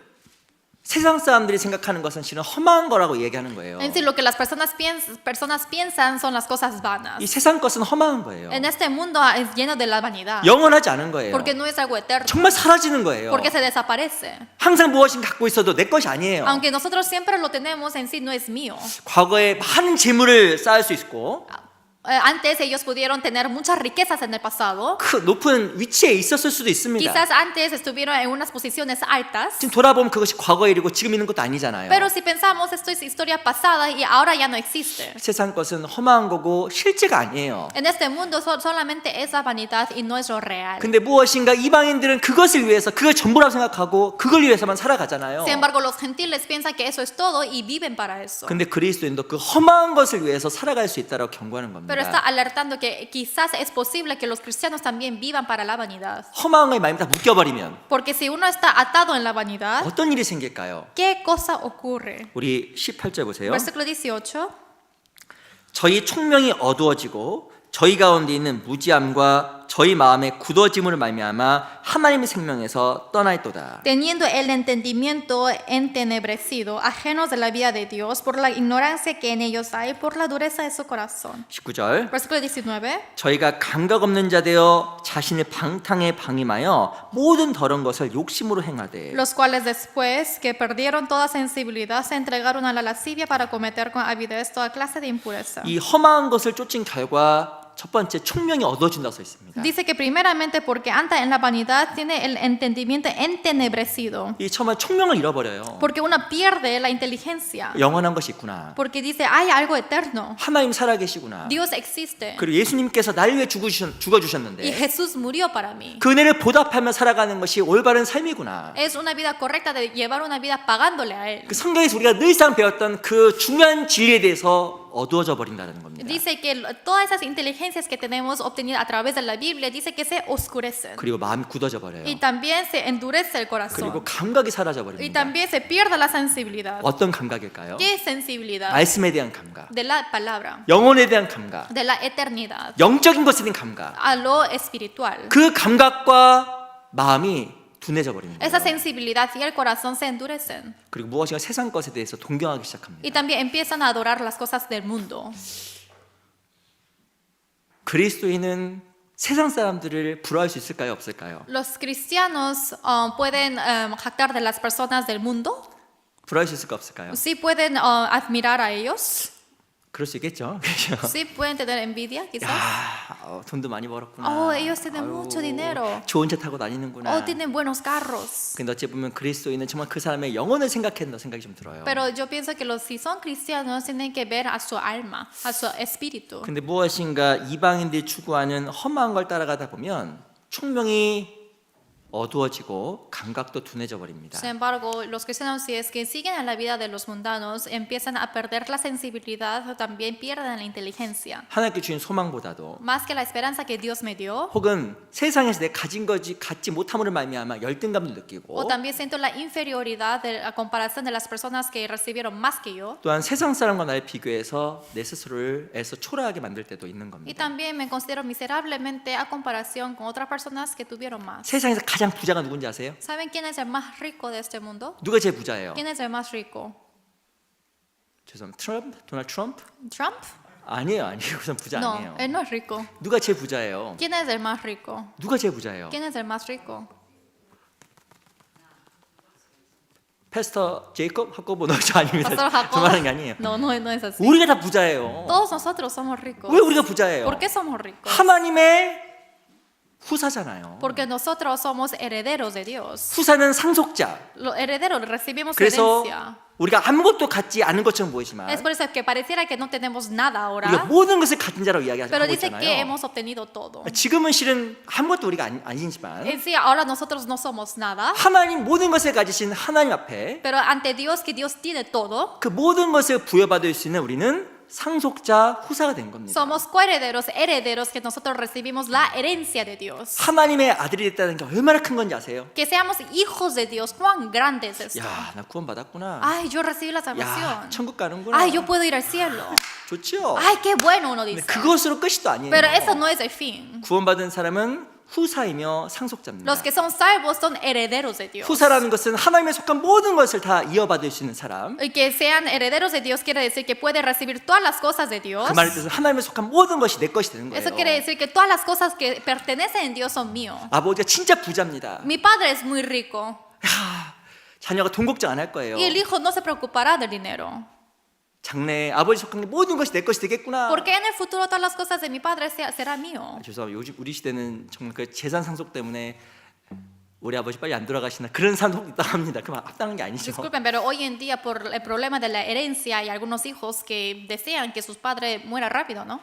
세상 사람들이 생각하는 것은 실은 험한 거라고 얘기하는 거예요. En sí, lo que las personas piensan son las cosas vanas. 이 세상 것은 험한 거예요. En este mundo es lleno de la vanidad. 영원하지 않은 거예요. Porque no es algo eterno. 정말 사라지는 거예요. Porque se desaparece. 항상 무엇인가 갖고 있어도 내 것이 아니에요. Aunque nosotros siempre lo tenemos, en sí no es mío. 과거에 많은 재물을 쌓을 수 있고 Antes ellos pudieron tener muchas riquezas en el pasado. 그 높은 위치에 있었을 수도 있습니다. Quizás antes estuvieron en unas posiciones altas. 지금 돌아보면 그것이 과거의 일이고 지금 있는 것도 아니잖아요. Pero si pensamos, esto es historia pasada y ahora ya no existe. 세상 것은 험한 거고 실제가 아니에요. En este mundo solamente es la vanidad y no es lo real. 근데 무엇인가 이방인들은 그것을 위해서 그걸 전부라고 생각하고 그걸 위해서만 살아가잖아요. Sin embargo, los gentiles piensan que eso es todo y viven para eso. 근데 그리스도인도 그 험한 것을 위해서 살아갈 수 있다고 경고하는 겁니다. Pero está alertando que quizás es posible que los cristianos también vivan para la vanidad. 험한 거에 마음이 다 묶여버리면 Porque si uno está atado en la vanidad, 어떤 일이 생길까요? ¿qué cosa ocurre? 우리 18절 보세요. Versículo 18. 저희 총명이 어두워지고 저희 가운데 있는 무지함과 저희 마음의 굳어짐을 말미암아 하나님의 생명에서 떠나있도다. Teniendo el entendimiento entenebrecido, ajenos de la vida de Dios, por la ignorancia que en ellos hay, por la dureza de su corazón. 19절 Versículo 19. 저희가 감각 없는 자 되어 자신의 방탕에 방임하여 모든 더러운 것을 욕심으로 행하되 Los cuales después que perdieron toda sensibilidad se entregaron a la lascivia para cometer con avidez toda clase de impureza. 이 험한 것을 쫓은 결과 첫 번째 총명이 어두워진다고 써 있습니다. Dice que primeramente porque anda en la vanidad tiene el entendimiento entenebrecido. 이 처음에 총명을 잃어버려요. Porque uno pierde la inteligencia. 영원한 것이 있구나. Porque dice, hay algo eterno. 하나님 살아계시구나. Dios existe. 그리고 예수님께서 날 위해 Y 죽어주셨는데 Jesús murió para mí. 그 은혜를 보답하며 살아가는 것이 올바른 삶이구나. Es una vida correcta de llevar una vida pagándole a Él. 그 성경에서 우리가 늘상 배웠던 그 중요한 진리에 대해서 어두워져 버린다는 겁니다. Dice que todas esas inteligencias que tenemos obtenidas a través de la Biblia, dice que se oscurecen. 그리고 마음이 굳어져 버려요. Y también se endurece el 그리고 corazón. 감각이 사라져 Y 버립니다. también se pierde la sensibilidad. 어떤 감각일까요? ¿Qué es sensibilidad? 말씀에 대한 감각, De la palabra, 영혼에 대한 감각, de la eternidad, 영적인 것에 대한 감각. a lo espiritual. 그 감각과 마음이 둔해져 버리는 Esa 거예요. sensibilidad y el corazón se endurecen. 그리고 무엇인가 세상 것에 대해서 동경하기 시작합니다. Y también empiezan a adorar las cosas del mundo. 그리스도인은 세상 사람들을 부러워할 수 있을까요, 없을까요? ¿Los cristianos pueden jactar de las personas del mundo? 부러워할 수 있을까, 없을까요? ¿Sí pueden admirar a ellos? 그럴 수 있겠죠. 그죠? Sí, pueden tener envidia, quizás. 야, 돈도 많이 벌었구나. Oh, ellos tienen mucho dinero. 좋은 차 타고 다니는구나. Oh, tienen buenos carros. 근데 어찌 보면 그리스도인은 정말 그 사람의 영혼을 생각한다 생각이 좀 들어요. Pero yo pienso que si son cristianos tienen que ver a su alma, a su espíritu. 근데 무엇인가 이방인들이 추구하는 험한 걸 따라가다 보면 총명이 어두워지고 감각도 둔해져 버립니다. Sin embargo, los cristianos, si es que siguen a la vida de los mundanos, empiezan a perder la sensibilidad, también pierden la inteligencia. 하나님께 주신 소망보다도 Más que la esperanza que Dios me dio, 혹은 세상에서 내 가진 거지 갖지 못함으로 말미암아 열등감도 느끼고 o también siento la inferioridad a comparación de las personas que recibieron más que yo. 또한 세상 사람과 나를 비교해서 내 스스로를 애써 초라하게 만들 때도 있는 Y 겁니다. también me considero miserablemente a comparación con otras personas que tuvieron más. 세상에서 가장 부자가 누군지 아세요? ¿Saben quién es el más rico de este mundo? 누가 제일 부자예요? ¿Quién es el más rico? 죄송합니다. 트럼프? 도널드 트럼프? ¿Trump? 아니에요. 우선 부자 No, 아니에요. él no es rico. 누가 제일 부자예요? ¿Quién es el más rico? 누가 제일 부자예요? ¿Quién es el más rico? 패스터 제이콥 하코보 저 아닙니다. ¿Pastor 저 Jacob? 말하는 게 아니에요. No, no es así. 우리가 다 부자예요. Todos nosotros somos ricos. 왜 우리가 부자예요? ¿Por qué somos ricos? 하나님의 후사잖아요. Porque nosotros somos herederos de Dios. 후사는 상속자. Los herederos recibimos 그래서 herencia. 우리가 아무것도 갖지 않은 것처럼 보이지만 Es por eso que pareciera que no tenemos nada 우리가 ahora, 모든 것을 가진 자라고 이야기하고 pero dice que 있잖아요. hemos obtenido todo. 지금은 실은 아무것도 우리가 아니지만 En sí, ahora nosotros no somos nada, 하나님 모든 것을 가지신 하나님 앞에 pero ante Dios, que Dios tiene todo, 그 모든 것을 부여받을 수 있는 우리는 상속자 후사가 된 겁니다. somos coherederos, herederos, que nosotros recibimos la herencia de Dios. 하나님의 아들이 됐다는 게 얼마나 큰 건지 아세요? Que seamos hijos de Dios, cuán grande es esto. 야, 나 구원받았구나. Ay, yo recibí la 야, salvación. 천국 가는구나. Ay, yo puedo ir al cielo. 좋죠? Ay, qué bueno, uno 근데 dice. 그것으로 끝이 또 아니에요. Pero eso no es el fin. 구원받은 사람은 후사이며 상속자입니다. Los que son salvos son herederos de Dios. 후사라는 것은 하나님에 속한 모든 것을 다 이어받을 수 있는 사람. Y que sean herederos de Dios quiere decir que puede recibir todas las cosas de Dios. 그 말의 뜻은 하나님에 속한 모든 것이 내 것이 되는 거예요. Eso quiere decir que todas las cosas que pertenecen a Dios son míos. 아버지가 진짜 부자입니다. Mi padre es muy rico 야, 자녀가 돈 걱정 안 할 거예요. y el hijo no se preocupará del dinero. 장래에 아버지 속한 게 모든 것이 내 것이 되겠구나. Porque en el futuro todas las cosas de mi padre será mío. 죄송합니다. 요즘 우리 시대는 정말 그 재산 상속 때문에 우리 아버지 빨리 안 돌아가시나 그런 사람도 있다고 합니다. 그럼 합당한 게 아니죠. Disculpen, pero hoy en día por el problema de la herencia hay algunos hijos que desean que sus padres mueran rápido, ¿no?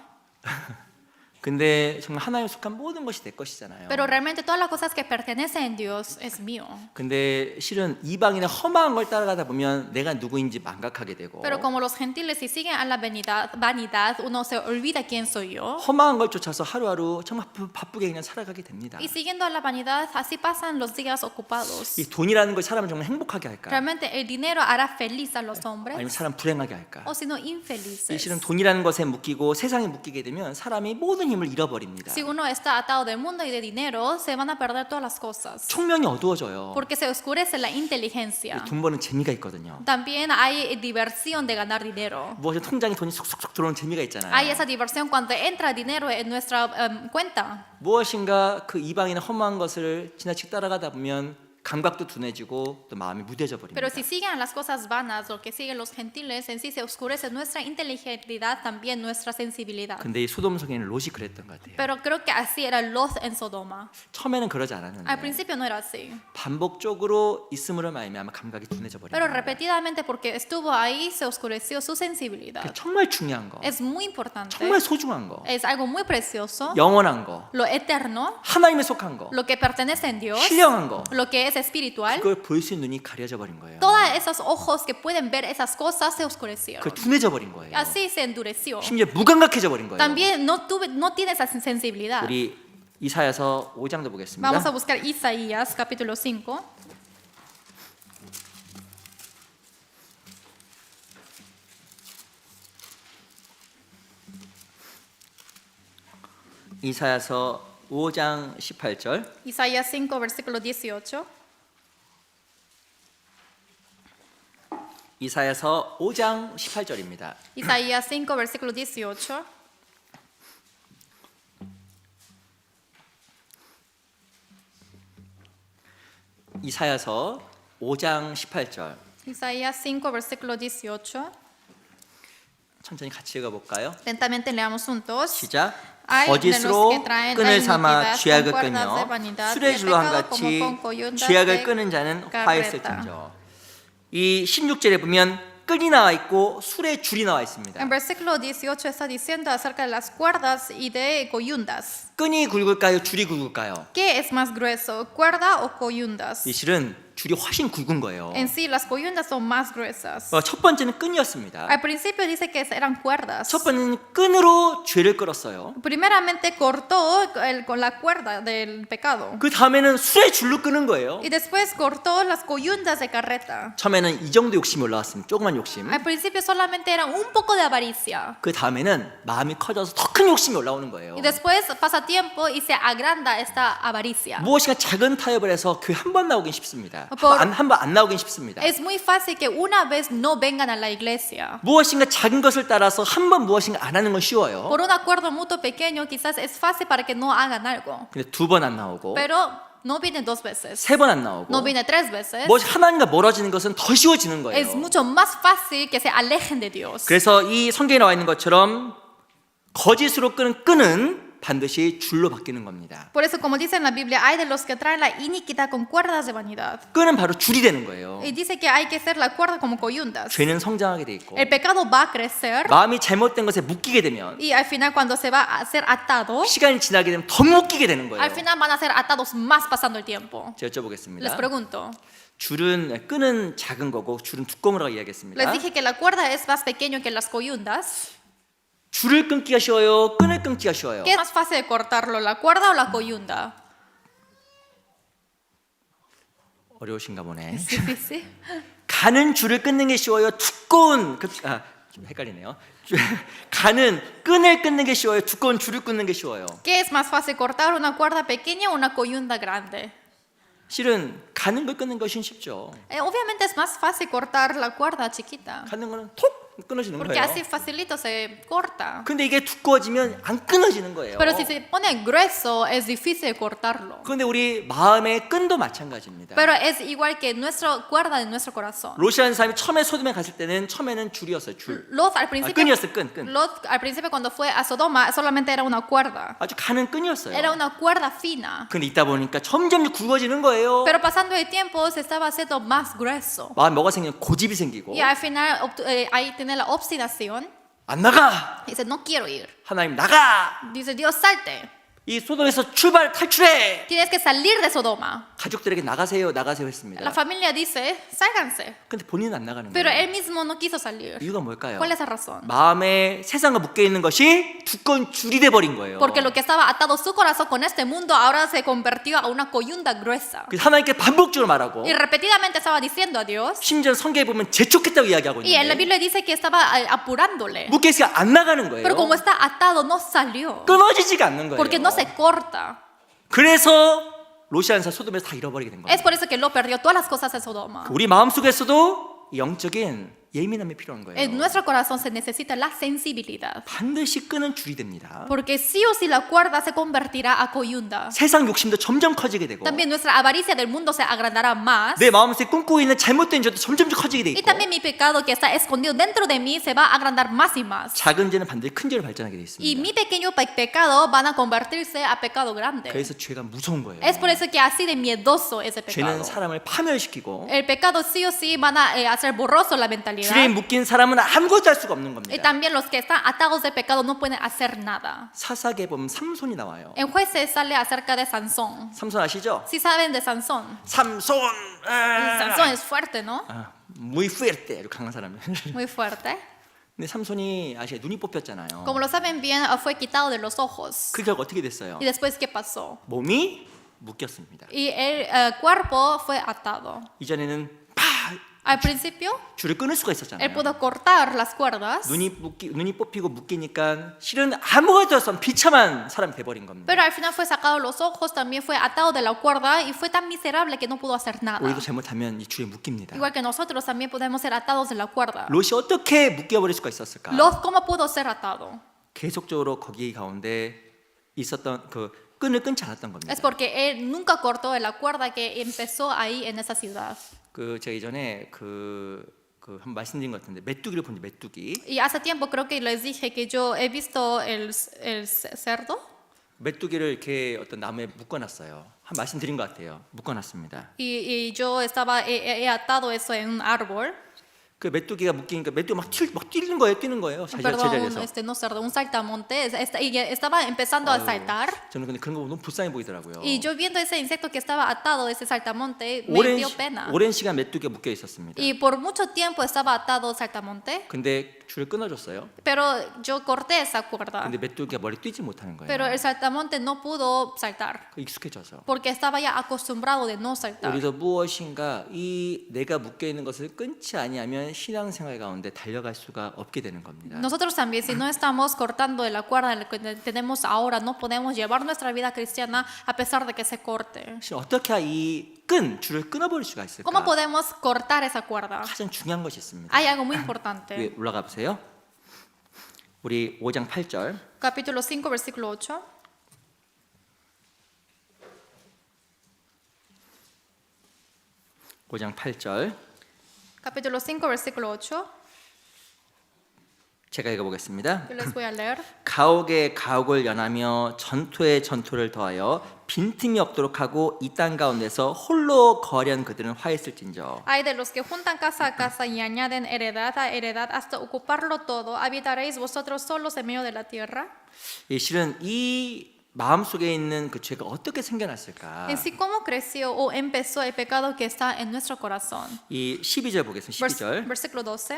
근데 정말 하나님에 속한 모든 것이 내 것이잖아요. Pero realmente todas las cosas que pertenecen a Dios es mío. 근데 실은 이방인의 험한 걸 따라가다 보면 내가 누구인지 망각하게 되고 Pero como los gentiles si siguen a la vanidad, uno se olvida quién soy yo. 험한 걸 쫓아서 하루하루 정말 바쁘게 그냥 살아가게 됩니다. Y siguiendo a la vanidad, así pasan los días ocupados. 이 돈이라는 걸 사람을 정말 행복하게 할까? ¿Realmente el dinero hará feliz a los 아니면 hombres? 사람 불행하게 할까? O si no, 이 infelices. 실은 돈이라는 것에 묶이고 세상에 묶이게 되면 사람이 모든 힘을 잃어버립니다. Si uno está atado del mundo y de dinero, se van a perder todas las cosas. 총명이 어두워져요. Porque se oscurece la inteligencia. 돈 버는 재미가 있거든요. También hay diversión de ganar dinero. 무엇이 통장에 돈이 쏙쏙쏙 들어오는 재미가 있잖아요. Hay esa diversión cuando entra dinero en nuestra cuenta. 무엇인가 그 이방인의 험한 것을 지나치게 따라가다 보면 감각도 둔해지고 또 마음이 무뎌져 버립니다. Pero si siguen las cosas vanas, lo que siguen los gentiles, en sí se oscurece nuestra inteligibilidad, también nuestra sensibilidad. 근데 이 소돔 성에는 롯이 그랬던 것 같아요. Pero creo que así era Lot en Sodoma. 처음에는 그러지 Al 않았는데 principio no era así. 반복적으로 있음으로 말미암아 감각이 둔해져 버립니다. Pero repetidamente porque estuvo ahí se oscureció su sensibilidad. 정말 중요한 거, Es muy importante. 정말 소중한 거, Es algo muy precioso. 영원한 거, Lo eterno, 하나님에 속한 거, lo que pertenece a Dios, 신령한 거, lo que es espiritual. 그걸 볼 수 있는 눈이 가려져 버린 거예요. Todos esos ojos que pueden ver esas cosas se oscurecieron. 그 둔해져 버린 거예요. Así se endureció. 심지어 무감각해져 버린 거예요. También no tiene esa sensibilidad. 우리 이사야서 5장도 보겠습니다. Vamos a buscar Isaías capítulo 5. 이사야서 5장 18절. Isaías 5, versículo 18. 이사야서 5장 18절입니다. Isaías 5, versículo 18. 이사야서 5장 18절. Isaías 5, versículo 18. 천천히 같이 읽어볼까요? Lentamente leamos juntos. 시작. Hay de los 거짓으로 que traen la 끈을 삼아 iniquidad 쥐약을 con cuerdas de 끄며 vanidad, 술에 y 줄로 한 pecado como 같이 con coyundas 쥐약을 de 끄는 자는 carreta. 화했을진저. 이 16절에 보면 끈이 나와 있고 술에 줄이 나와 있습니다. En versículo 18 está diciendo acerca de las cuerdas y de coyundas. 끈이 굵을까요? 줄이 굵을까요? ¿Qué es más grueso, cuerda o coyundas? 이 실은 줄이 훨씬 굵은 거예요. En sí, las coyundas son más gruesas. 첫 번째는 끈이었습니다. Al principio dice que eran cuerdas. 첫 번째는 끈으로 죄를 끌었어요. Primeramente cortó con la cuerda del pecado. 그 다음에는 술에 줄로 끄는 거예요. Y después cortó las coyundas de carreta. 처음에는 이 정도 욕심이 올라왔습니다. 조그만 욕심. Al principio solamente era un poco de avaricia. 그 다음에는 마음이 커져서 더 큰 욕심이 올라오는 거예요. Y después pasa tiempo y se agranda esta avaricia. 무엇인가 작은 타협을 해서 교회 한 번 나오긴 쉽습니다. por- 한 번 안 나오긴 쉽습니다. Es muy fácil que una vez no vengan a la iglesia. 무엇인가 작은 것을 따라서 한 번 무엇인가 안 하는 건 쉬워요. Por un acuerdo mutuo pequeño quizás es fácil para que no hagan algo. 근데 두 번 안 나오고 Pero no viene 2 veces. 세 번 안 나오고 No viene 3 veces. 뭐 하나님과 멀어지는 것은 더 쉬워지는 Es 거예요. mucho más fácil que se alejen de Dios. 그래서 이 성경에 나와 있는 것처럼 거짓으로 끄는 끈은 반드시 줄로 바뀌는 겁니다. Por eso, como dice en la Biblia, hay de los que traen la iniquidad con cuerdas de vanidad. 끈은 바로 줄이 되는 거예요. Y dice que hay que hacer la cuerda como coyundas. 죄는 성장하게 돼 있고 El pecado va a crecer 마음이 잘못된 것에 묶이게 되면 y al final cuando se va a ser atado, 시간이 지나게 되면 더 묶이게 되는 거예요. al final van a ser atados más pasando el tiempo. 제가 Les 여쭤보겠습니다. pregunto. 끈은 작은 거고 줄은 두꺼운 거라고 이야기했습니다. Les dije que la cuerda es más pequeño que las coyundas. 줄을 끊기가 쉬워요? 끈을 끊기가 쉬워요? ¿Qué es más fácil de cortarlo, la cuerda o la coyunda? 어려우신가 보네. Es difícil. 가는 줄을 끊는 게 쉬워요? 좀 헷갈리네요. 가는 끈을 끊는 게 쉬워요? 두꺼운 줄을 끊는 게 쉬워요? ¿Qué es más fácil, cortar una cuerda pequeña o una coyunda grande? 실은 가는 걸 끊는 것이 쉽죠. Obviamente es más fácil cortar la cuerda chiquita, 가는 거는 톡 끊어지는 porque 거예요. así facilito se corta. 근데 이게 두꺼워지면 안 끊어지는 거예요. Pero si se pone grueso, es difícil cortarlo. 그런데 우리 마음의 끈도 마찬가지입니다. Pero es igual que nuestra cuerda de nuestro corazón. 롯이라는 사람이 처음에 소돔에 갔을 때는 처음에는 줄이었어요. 줄. Lot al principio, 끈이었어요. 끈. Lot al principio cuando fue a Sodoma solamente era una cuerda. 아주 가는 끈이었어요. Era una cuerda fina. 근데 있다 보니까 점점 굵어지는 거예요. Pero pasando el tiempo se estaba haciendo más grueso. 마음에 뭐가 생기면 고집이 생기고 Y al final ahí tiene la obstinación. 안 나가. Dice, no quiero ir. 하나님 나가. Dice, Dios, salte. 이 소돔에서 탈출해. Tienes que salir de Sodoma. 가족들에게 나가세요 했습니다. La familia dice, sálganse. 근데 본인은 안 나가는 Pero 거예요. él mismo no quiso salir. 이유가 뭘까요? ¿Cuál es la razón? 마음에 세상과 묶여 있는 것이 두꺼운 줄이 돼 버린 거예요. Porque lo que estaba atado su corazón con este mundo ahora se convirtió a una coyunda gruesa. 그래서 하나님께 반복적으로 말하고 Y repetidamente estaba diciendo a Dios. 심지어 성경에 보면 재촉했다고 이야기하고 Y en la 있는데 Biblia dice que estaba apurándole. 묶여 있으니까 안 나가는 거예요. Pero como está atado, no salió. 끊어지지가 않는 거예요. Porque no se corta. 그래서 로시아는 소돔에서 다 잃어버리게 된 거예요. Es por eso que lo perdió todas las cosas en Sodoma. 우리 마음속에서도 영적인 예민함이 필요한 거예요. En nuestro corazón se necesita la sensibilidad. 반드시 끄는 줄이 됩니다. Porque sí o sí la cuerda se convertirá a coyunda. 세상 욕심도 점점 커지게 되고 También nuestra avaricia del mundo se agrandará más. 내 마음속에 꿈꾸고 있는 잘못된 죄도 점점 커지게 돼 Y 있고 también mi pecado que está escondido dentro de mí se va a agrandar más y más. 작은 죄는 반드시 큰 죄로 발전하게 돼 Y 있습니다. mi pequeño pecado van a convertirse a pecado grande. 그래서 죄가 무서운 거예요. Es por eso que así de miedoso ese pecado. 죄는 사람을 파멸시키고 El pecado sí o sí van a hacer borroso la 줄에 mentalidad. 묶인 사람은 아무것도 할 수가 없는 Y 겁니다. también los que están atados de pecado no pueden hacer nada. 사사기에 보면 삼손이 나와요. En Jueces sale acerca de Sansón. 삼손 아시죠? Sí saben de Sansón. 삼손. Sansón es fuerte, ¿no? muy fuerte. 아주 강한 사람이에요. Muy fuerte. 근데 삼손이 아시죠? 눈이 뽑혔잖아요. Como lo saben bien, fue quitado de los ojos. 그 결과 어떻게 됐어요? ¿Y después qué pasó? 몸이 묶였습니다. Y el cuerpo fue atado. 이전에는 Al principio, 줄을 끊을 수가 él 있었잖아요. pudo cortar las cuerdas. 눈이 뽑히고 묶이니까 실은 아무것도 없어 비참한 사람이 돼버린 겁니다. Pero al final fue sacado los ojos, también fue atado de la cuerda y fue tan miserable que no pudo hacer nada. 우리도 잘못하면 이 줄에 묶입니다. Igual que nosotros también podemos ser atados de la cuerda. 롯이 어떻게 묶여버릴 수가 있었을까? Lot, ¿cómo pudo ser atado? 계속적으로 거기 가운데 있었던 그 끈을 끊지 않았던 겁니다. Es porque él nunca cortó de la cuerda que empezó ahí en esa ciudad. 그 제가 이전에 그 한번 말씀드린 것 같은데 메뚜기를 본지 메뚜기. Y hace tiempo creo que les dije que yo he visto el cerdo. 메뚜기를 이렇게 어떤 나무에 묶어놨어요. 한 말씀드린 것 같아요. 묶어놨습니다. Y yo he atado eso en un árbol. 그 메뚜기가 묶이니까 메뚜기 막 뛰는 거예요. Perdón, 제자리에서. no cerdo, un saltamonte. Y estaba empezando a saltar. 저는 근데 그런 거 너무 불쌍해 보이더라고요. Y yo viendo ese insecto que estaba atado, ese saltamonte, me dio pena. 오랜 시간 메뚜기가 묶여 있었습니다. Y por mucho tiempo estaba atado saltamonte, 근데 줄을 끊어줬어요. pero yo corté esa cuerda. 근데 메뚜기가 멀리 뛰지 못하는 거예요. Pero el saltamonte no pudo saltar 익숙해져서. porque estaba ya acostumbrado de no saltar. 우리도 무엇인가 이 내가 묶여 있는 것을 끊지 아니하면 신앙생활 가운데 달려갈 수가 없게 되는 겁니다. Nosotros también, si no estamos cortando de la cuerda que tenemos ahora, no podemos llevar nuestra vida cristiana a pesar de que se corte. 어떻게 이 줄을 끊어버릴 수가 있을까? ¿Cómo podemos cortar esa cuerda? 가장 중요한 것이 있습니다. Hay algo muy 위에 importante. 올라가 보세요. 우리 5장 8절. Capítulo 5, versículo 8. 5장 8절. Capítulo 5, versículo 8. 제가 읽어보겠습니다. Yo les voy a leer. 가옥에 가옥을 연하며 전투에 전투를 더하여 빈틈이 없도록 하고 이 땅 가운데서 홀로 거하려는 그들은 화했을진저. Hay de los que juntan casa a casa y añaden heredad a heredad hasta ocuparlo todo. ¿Habitaréis vosotros solos en medio de la tierra? 실은 이 마음속에 있는 그 죄가 어떻게 생겨났을까? En sí, ¿cómo creció o empezó el pecado que está en nuestro corazón? 이 12절 보겠습니다. 12절. Versículo 12.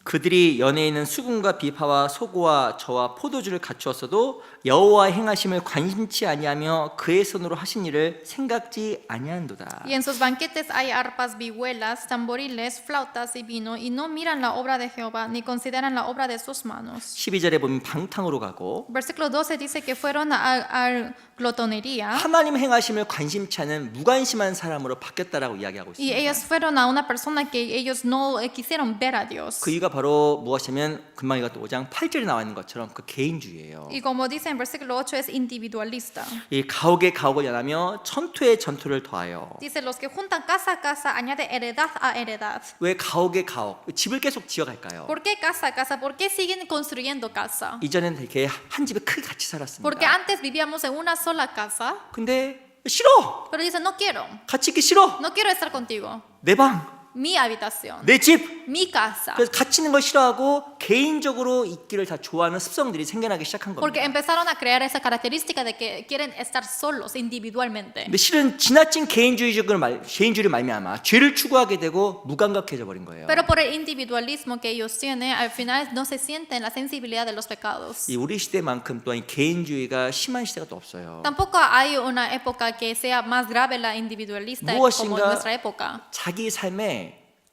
그들이 연에 있는 수금과 비파와 소고와 저와 포도주를 갖추었어도 여호와 행하심을 관심치 아니하며 그의 손으로 하신 일을 생각지 아니한도다. Y en sus banquetes hay arpas, vihuelas, tamboriles, flautas y vino, y no miran la obra de Jehová, ni consideran la obra de sus manos. 12절에 보면 방탕으로 가고 Versículo 12 dice que fueron a glotonería, 하나님 행하심을 관심치 않은 무관심한 사람으로 바뀌었다라고 이야기하고 y 있습니다. ellos fueron a una persona que ellos no quisieron ver a Dios. 그 이유가 바로 무엇이냐면 금방 읽었던 5장 8절에 나와 있는 것처럼 그 개인주의예요. Y como dice en versículo 8, es individualista. 이 가옥에 가옥을 연하며 전투에 전투를 더하여. Dice, los que juntan casa a casa añade heredad a heredad. 왜 가옥에 가옥? 집을 계속 지어갈까요? ¿Por qué casa a casa? ¿Por qué siguen construyendo casa? 이전엔 되게 한 집에 크게 같이 Porque 살았습니다. antes vivíamos en una sola casa, 근데 싫어. pero dice, no quiero, 같이 있기 싫어. no quiero estar contigo. 내 방, Mi habitación, 내 집. mi casa. 그래서 같이 있는 걸 싫어하고 개인적으로 있기를 다 좋아하는 습성들이 생겨나기 시작한 Porque 겁니다. empezaron a crear esa característica de que quieren estar solos individualmente. 근데 실은 지나친 개인주의를 말미암아 죄를 추구하게 되고 무감각해져 버린 거예요. Pero por el individualismo que ellos tienen, al final no se sienten la sensibilidad de los pecados. 이 우리 시대만큼 또한 개인주의가 심한 시대가 또 없어요. Tampoco hay una época que sea más grave la individualista como en nuestra época. 자기 삶에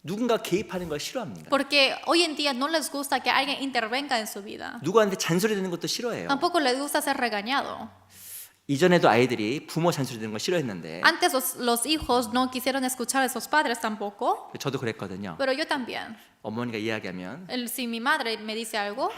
누군가 개입하는 걸 싫어합니다. Porque hoy en día no les gusta que alguien intervenga en su vida. 누구한테 잔소리 듣는 것도 싫어해요. Tampoco les gusta ser regañado. 이전에도 아이들이 부모 잔소리 듣는 걸 싫어했는데 Antes los hijos no quisieron escuchar a sus padres tampoco, 저도 그랬거든요. pero yo también. 어머니가 이야기하면 Si mi madre me dice algo,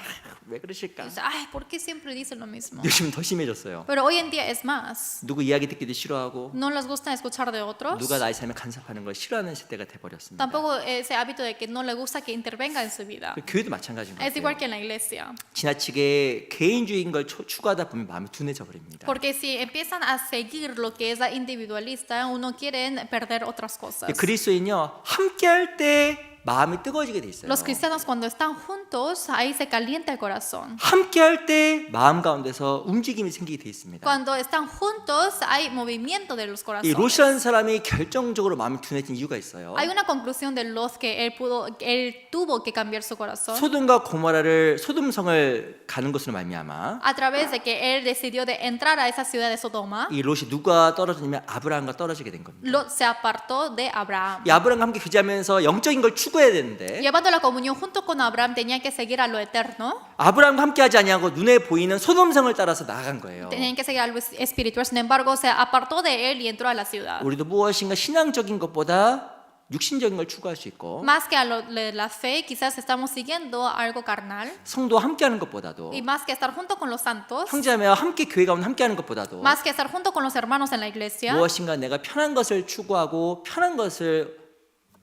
왜 그러실까? dice, ay, ¿por qué siempre dice lo mismo? 요즘 더 심해졌어요. Pero hoy en día es más. 누구 이야기 듣기도 싫어하고 No les gusta escuchar de otros. 누가 나의 삶에 간섭하는 걸 싫어하는 시대가 돼버렸습니다. Tampoco ese hábito de que no le gusta que intervenga en su vida. 그 교회도 마찬가지인 것 Es igual 같아요. que en la iglesia. 지나치게 개인주의인 걸 추구하다 보면 마음이 둔해져 버립니다. Porque si empiezan a seguir lo que es la individualista, uno quiere perder otras cosas. 그리스도인요 함께할 때 마음이 뜨거워지게 돼 있어요. Los cristianos cuando están juntos, ahí se calienta el corazón. 함께할 때 마음 가운데서 움직임이 생기게 돼 있습니다. Cuando están juntos, hay movimiento de los 이 corazones. 롯이라는 사람이 결정적으로 마음이 둔해진 이유가 있어요. Hay una conclusión de Lot que él tuvo que cambiar su corazón 소돔과 고모라를 소돔성을 가는 것으로 말미암아 a través de que él decidió de entrar a esa ciudad de Sodoma. 이 롯이 누가 떨어졌냐면 아브라함과 떨어지게 된 겁니다. Lot se apartó de Abraham. 이 아브라함과 함께 교제하면서 영적인 걸 추구해야 되는데 Llevando la comunión junto con Abraham, tenía que seguir a lo eterno. 아브라함과 함께하지 아니하고 눈에 보이는 소돔성을 따라서 나아간 거예요. Tenían que seguir algo espiritual. Sin embargo, se apartó de él y entró a la ciudad. 우리도 무엇인가 신앙적인 것보다 육신적인 걸 추구할 수 있고 Más que a la fe, quizás estamos siguiendo algo carnal. 성도 함께하는 것보다도 Y más que estar junto con los santos, 형제자매와 함께 교회 가운데 함께하는 것보다도 más que estar junto con los hermanos en la iglesia, 무엇인가 내가 편한 것을 추구하고 편한 것을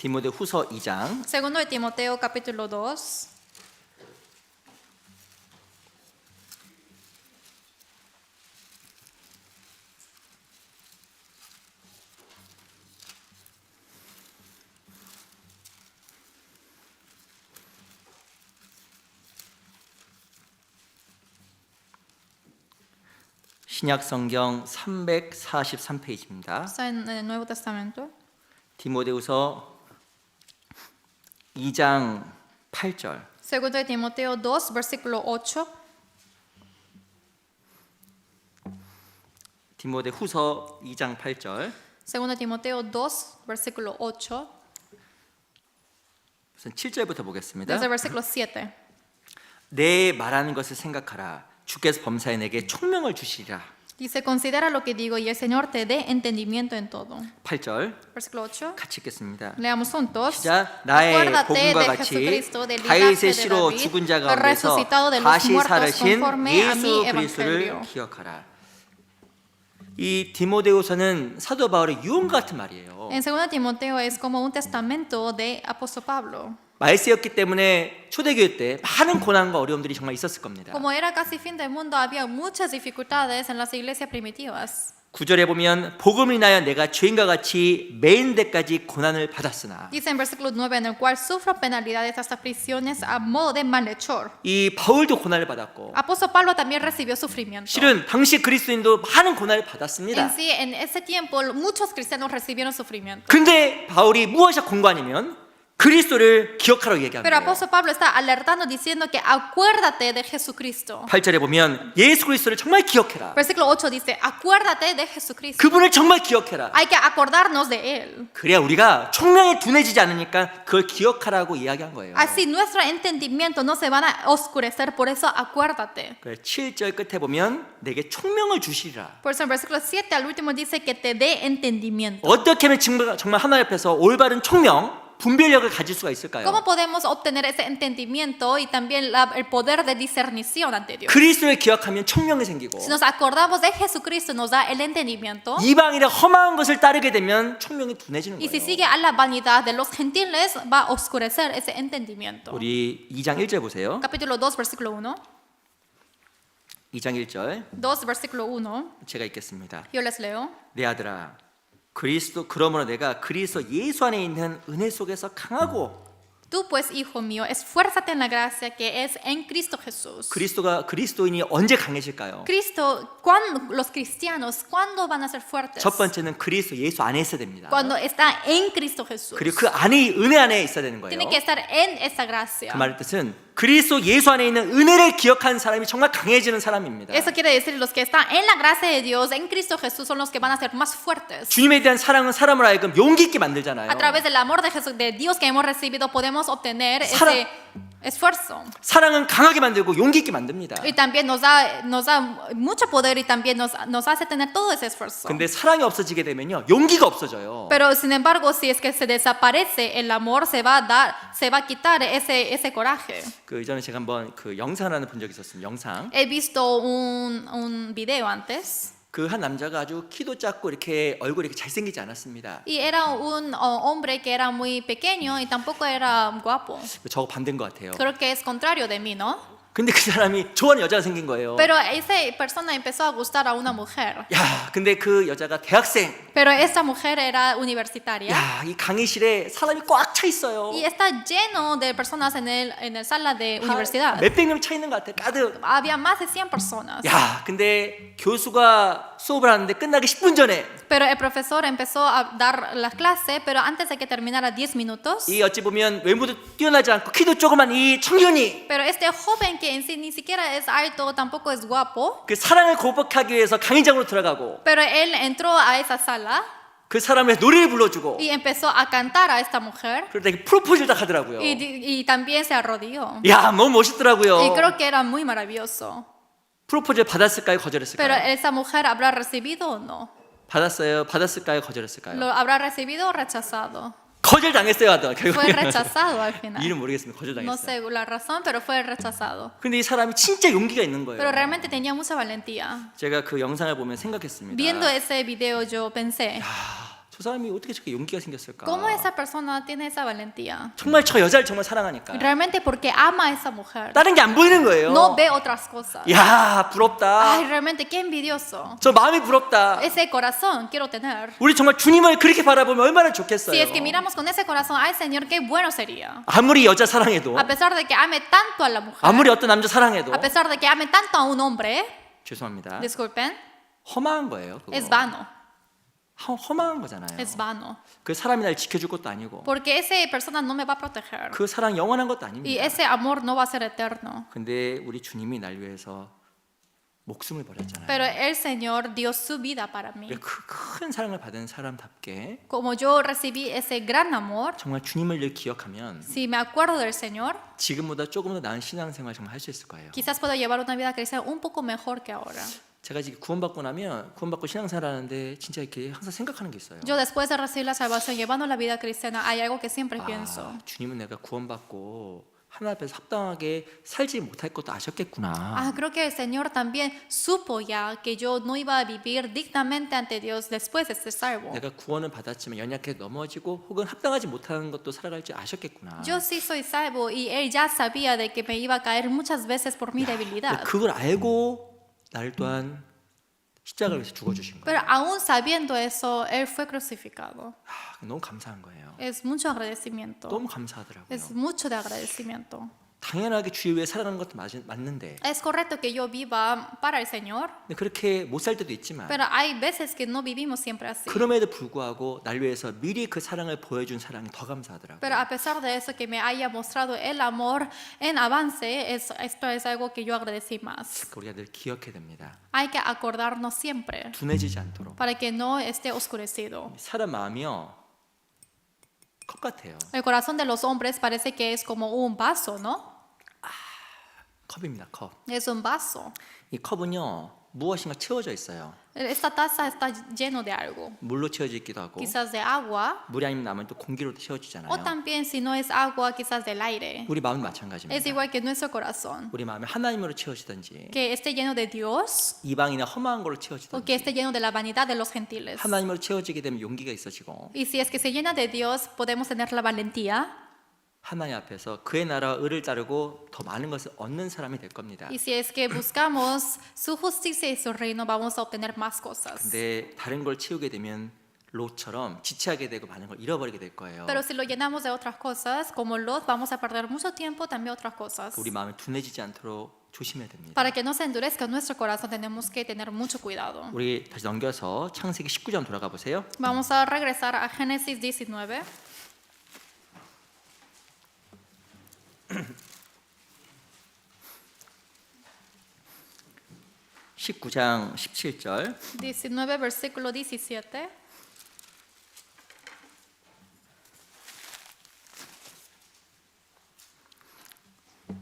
디모데후서 2장 Segundo de Timoteo capítulo 2. 신약 성경 343페이지입니다. Está en el Nuevo Testamento. 디모데후서 2장 8절. Segundo de Timoteo 2, versículo 8. 디모데후서 2장 8절. Segundo de Timoteo 2, versículo 8. 우선 7절부터 보겠습니다. Desde el versículo 7. 내 말하는 것을 생각하라. 주께서 범사에 내게 총명을 주시리라. Dice, considera lo que digo y el Señor te dé entendimiento en todo. 8절 Versículo 8. 같이 읽겠습니다. Leamos juntos. 시작. 나의 Acuérdate 복음과 de 같이 Jesucristo, del 다윗의 linaje de 씨로 David, 죽은 자 가운데서 resucitado de los 다시 muertos 살으신 conforme a mi 예수 그리스도를 evangelio. 기억하라. 이 디모데후서는 사도 바울의 유언과 같은 말이에요. En 2 Timoteo es como un testamento de apóstol Pablo. 말세였기 때문에 초대교회 때 많은 고난과 어려움들이 정말 있었을 겁니다. Como era casi fin del mundo, había muchas dificultades en las iglesias primitivas. 9절에 보면 복음을 인하여 내가 죄인과 같이 매인 데까지 고난을 받았으나 Dice en versículo 9, en el cual sufro penalidades hasta prisiones a modo de malhechor. 이 바울도 고난을 받았고 Apóstol Pablo también recibió sufrimiento. 실은 당시 그리스도인도 많은 고난을 En 받았습니다. sí, en ese tiempo, muchos cristianos recibieron sufrimiento. 근데 바울이 무엇이 공고하냐면 그리스도를 기억하라고 얘기하는 Pero 거예요. apóstol Pablo está alertando diciendo que acuérdate de Jesucristo. 8절에 보면 예수 그리스도를 정말 기억해라. Versículo 8 dice, acuérdate de Jesucristo. 그분을 정말 기억해라. Hay que acordarnos de Él. 그래야 우리가 총명에 둔해지지 않으니까 그걸 기억하라고 이야기한 거예요. Así nuestro entendimiento no se van a oscurecer, por eso acuérdate. 7절 끝에 보면 내게 총명을 주시리라. Por eso en versículo 7 al último dice que te dé entendimiento. 어떻게 하면 정말 하나님 앞에서 올바른 총명, 분별력을 가질 수가 있을까요? ¿Cómo podemos obtener ese entendimiento y también el poder de discernición ante Dios? 그리스도를 기억하면 총명이 생기고 Si nos acordamos de Jesucristo nos da el entendimiento. 이방인의 험한 것을 따르게 되면 총명이 둔해지는 Y si 거예요. sigue a la vanidad de los gentiles, va a oscurecer ese entendimiento. 우리 2장 1절 보세요. Capítulo 2, versículo 1. 2장 1절 2, versículo 1. 제가 읽겠습니다. Yo les leo. 내 아들아 그러므로 내가 그리스도 예수 안에 있는 은혜 속에서 강하고 Tú pues, hijo mío, esfuérzate en la gracia que es en Cristo Jesús. 그리스도인이 언제 강해질까요? Los cristianos, ¿cuándo van a ser fuertes? 첫 번째는 그리스도 예수 안에 있어야 됩니다. Cuando está en Cristo Jesús. 그리고 그 안에 은혜 안에 있어야 되는 거예요. Tiene que estar en esa gracia. 그 말의 뜻은 그리스도 예수 안에 있는 은혜를 기억한 사람이 정말 강해지는 사람입니다. Eso quiere decir los que están en la gracia de Dios, en Cristo Jesús, son los que van a ser más fuertes. 주님에 대한 사랑은 사람을 하여금 용기 있게 만들잖아요. A través del amor de Jesús, de Dios que hemos recibido, podemos obtener ese esfuerzo. 사랑은 강하게 만들고 용기 있게 만듭니다. Y también nos da mucho poder y también nos hace tener todo ese esfuerzo. 근데 사랑이 없어지게 되면요 용기가 없어져요. Pero sin embargo, si es que se desaparece el amor, se va a quitar ese coraje. 그 이전에 제가 한번 그 영상을 하나 본 적이 있었습니다. 영상. He visto un video antes. 그 한 남자가 아주 키도 작고 이렇게 얼굴이 이렇게 잘생기지 않았습니다. Y era un hombre que era muy pequeño y tampoco era guapo. 저거 반대인 것 같아요. Creo que es contrario de mí, ¿no? 근데 그 사람이 좋아하는 여자가 생긴 거예요. Pero esa persona empezó a gustar a una mujer. 야, 근데 그 여자가 대학생. Pero esta mujer era universitaria. 야, 이 강의실에 사람이 꽉 차 있어요. Y está lleno de personas en el sala de universidad. 몇백 명 차 있는 것 같아. 가득. Había más de 100 personas. 야, 근데 교수가 수업을 하는데 끝나기 10분 전에 Pero el profesor empezó a dar la clase, pero antes de que terminara 10 minutos. 이 어찌 보면 외모도 뛰어나지 않고 키도 조그만 이 청년이 Pero este joven que en sí ni siquiera es alto, tampoco es guapo. 그 사랑을 고백하기 위해서 강의장으로 들어가고 Pero él entró a esa sala 그 사람을 노래를 불러주고 y empezó a cantar a esta mujer. 그러다 프로포즈를 딱 하더라고요. Y también se arrodilló. 야, 너무 멋있더라고요. Y creo que era muy maravilloso. 프로포즈를 받았을까요? Pero 거절했을까요? esa mujer habrá recibido o no. 받았어요. 받았을까요? 거절했을까요? ¿Lo habrá recibido o rechazado? 거절당했어요. 하더 Fue 결국에 rechazado al final. 이름 모르겠습니다. No 거절당했어요. sé la razón, pero fue rechazado. 근데 이 사람이 진짜 용기가 있는 거예요. Pero realmente tenía mucha valentía. 제가 그 영상을 보면 생각했습니다. Viendo ese video yo pensé, 저 저 사람이 어떻게 저렇게 용기가 생겼을까? ¿Cómo esa persona tiene esa valentía? 정말 저 여자를 정말 사랑하니까 Realmente porque ama a esa mujer. 다른 게 안 보이는 거예요. No ve otras cosas. 야 부럽다. Ay, realmente qué envidioso. 저 마음이 부럽다. Ese corazón quiero tener. 우리 정말 주님을 그렇게 바라보면 얼마나 좋겠어요. Si es que miramos con ese corazón, ay Señor, qué bueno sería. 아무리 여자 사랑해도 A pesar de que ame tanto a la mujer, 아무리 어떤 남자 사랑해도 a pesar de que ame tanto a un hombre, 죄송합니다. disculpen, 허망한 거예요. 그거. es vano, 허망한 거잖아요. es vano. 그 사람이 날 지켜줄 것도 아니고 Porque esa persona no me va a proteger. 그 사랑 영원한 것도 Y 아닙니다. ese amor no va a ser eterno. 근데 우리 주님이 날 위해서 목숨을 버렸잖아요. Pero el Señor dio su vida para mí. 큰 사랑을 받은 사람답게 Como yo recibí ese gran amor, 정말 주님을 늘 기억하면 si me acuerdo del Señor, 지금보다 조금 더 나은 신앙생활 정말 할 수 있을 거예요. quizás puedo llevar una vida cristiana un poco mejor que ahora. 제가 지금 구원받고 나면 구원받고 신앙생활 하는데 진짜 이렇게 항상 생각하는 게 있어요. Yo después de recibir la salvación, llevando la vida cristiana, hay algo que siempre pienso. 주님은 내가 구원받고 하나님 앞에서 합당하게 살지 못할 것도 아셨겠구나. Ah, creo que el Señor también supo ya que yo no iba a vivir dignamente ante Dios después de ser salvo. 내가 구원은 받았지만 연약해 넘어지고 혹은 합당하지 못하는 것도 살아갈 줄 아셨겠구나. Yo sí soy salvo y Él ya sabía de que me iba a caer muchas veces por mi debilidad. 그걸 알고 나를 또한 십자가를 위해서 죽어주신 거예요. Pero aún sabiendo eso, Él fue crucificado. 너무 감사한 거예요. Es mucho agradecimiento. 너무 감사하더라고요. Es mucho de agradecimiento. 당연하게 주의 위해 살아가는 것도 맞는데 Es correcto que yo viva para el Señor, 근데 그렇게 못 살 때도 있지만 pero hay veces que no vivimos siempre así. 그럼에도 불구하고 날 위해서 미리 그 사랑을 보여준 사랑이 더 감사하더라고요. Pero a pesar de eso, que me haya mostrado el amor en avance, esto es algo que yo agradecí más. 우리가 늘 기억해야 됩니다. Hay que acordarnos siempre 둔해지지 않도록. para que no esté oscurecido. 사람 마음이요 컵 같아요. El corazón de los hombres parece que es como un vaso, ¿no? 컵입니다. 컵. Es un vaso. 이 컵은요 무엇인가 채워져 있어요. Esta taza está lleno de algo, 물로 채워져 있기도 하고 quizás de agua, 물이 아니면 나면 또 공기로 채워지잖아요. o también si no es agua, quizás del aire. 우리 마음은 Es 마찬가지입니다. igual que nuestro corazón, 우리 마음이 하나님으로 채워지든지 que esté lleno de Dios 이방이나 허망한 걸로 o que 채워지든지 esté lleno de la vanidad de los gentiles. 하나님으로 채워지게 되면 용기가 있어지고 Y si es que se llena de Dios, podemos tener la valentía. 하나님 앞에서 그의 나라와 의를 따르고 더 많은 것을 얻는 사람이 될 겁니다. Y si es que buscamos su justicia y su reino, vamos a obtener más cosas. 근데 다른 걸 채우게 되면 롯처럼 지체하게 되고 많은 걸 잃어버리게 될 거예요. Pero si lo llenamos de otras cosas, como Lot, vamos a perder mucho tiempo también otras cosas. 우리 마음이 둔해지지 않도록 조심해야 됩니다. Para que no se endurezca nuestro corazón, tenemos que tener mucho cuidado. 우리 다시 넘겨서 창세기 19장 돌아가 보세요. Vamos a regresar a Génesis 19. 19장 17절 19, versículo 17.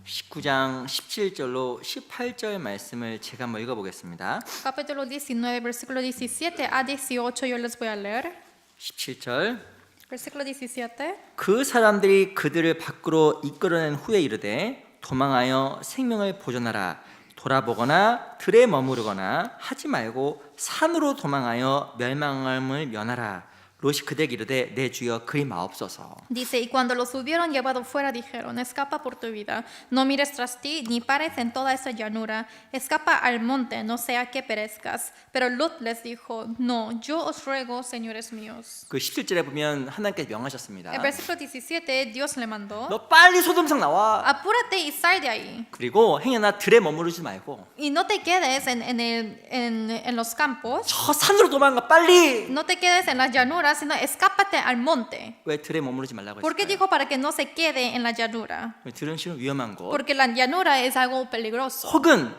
(19장 17절로 18절) 말씀을 제가 한번 읽어보겠습니다. Capítulo 19, versículo 17 a 18, yo les voy a leer. 17절 Versículo 17. 그 사람들이 그들을 밖으로 이끌어낸 후에 이르되 도망하여 생명을 보존하라. 돌아보거나 들에 머무르거나 하지 말고 산으로 도망하여 멸망함을 면하라. 롯이 그대에게 이르되 내 주여 그리 마옵소서. Dice, y cuando los hubieron llevado fuera dijeron, escapa por tu vida, no mires tras ti, ni pares en toda esa llanura, escapa al monte, no sea que perezcas. Pero Lot les dijo, no, yo os ruego, señores míos. 그 17절에 보면 하나님께서 명하셨습니다. El versículo 17, Dios le mandó, 너 빨리 소돔성 나와. apúrate y sal de ahí. 그리고 행여나 들에 머무르지 말고 Y no te quedes en los campos, 저 산으로 도망가 빨리. no te quedes en las llanuras, sino escápate al monte. 왜 들에 머무르지 말라고 ¿Por qué 했을까요? dijo para que no se quede en la llanura? 들은 실은 위험한 곳. Porque la llanura es algo peligroso. 혹은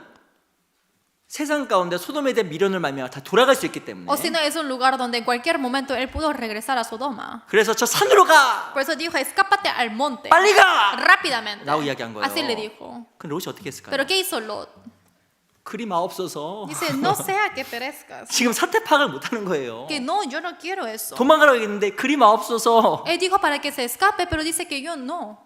세상 가운데 소돔에 대한 미련을 말미암아 다 돌아갈 수 있기 때문에 O si no, es un lugar donde en cualquier momento él pudo regresar a Sodoma. 그래서 저 산으로 가. Por eso dijo, escápate al monte. 빨리 가. Rápidamente. 라고 이야기한 거예요. Así le dijo. 그럼 롯이 어떻게 했을까요? Pero ¿qué hizo Lot? 그리 마옵소서. Dice, no sea que perezcas. 지금 사태 파악을 못하는 거예요. Que no, yo no quiero eso. 도망가라고 했는데 그리 마옵소서. Él dijo para que se escape, pero dice que yo no.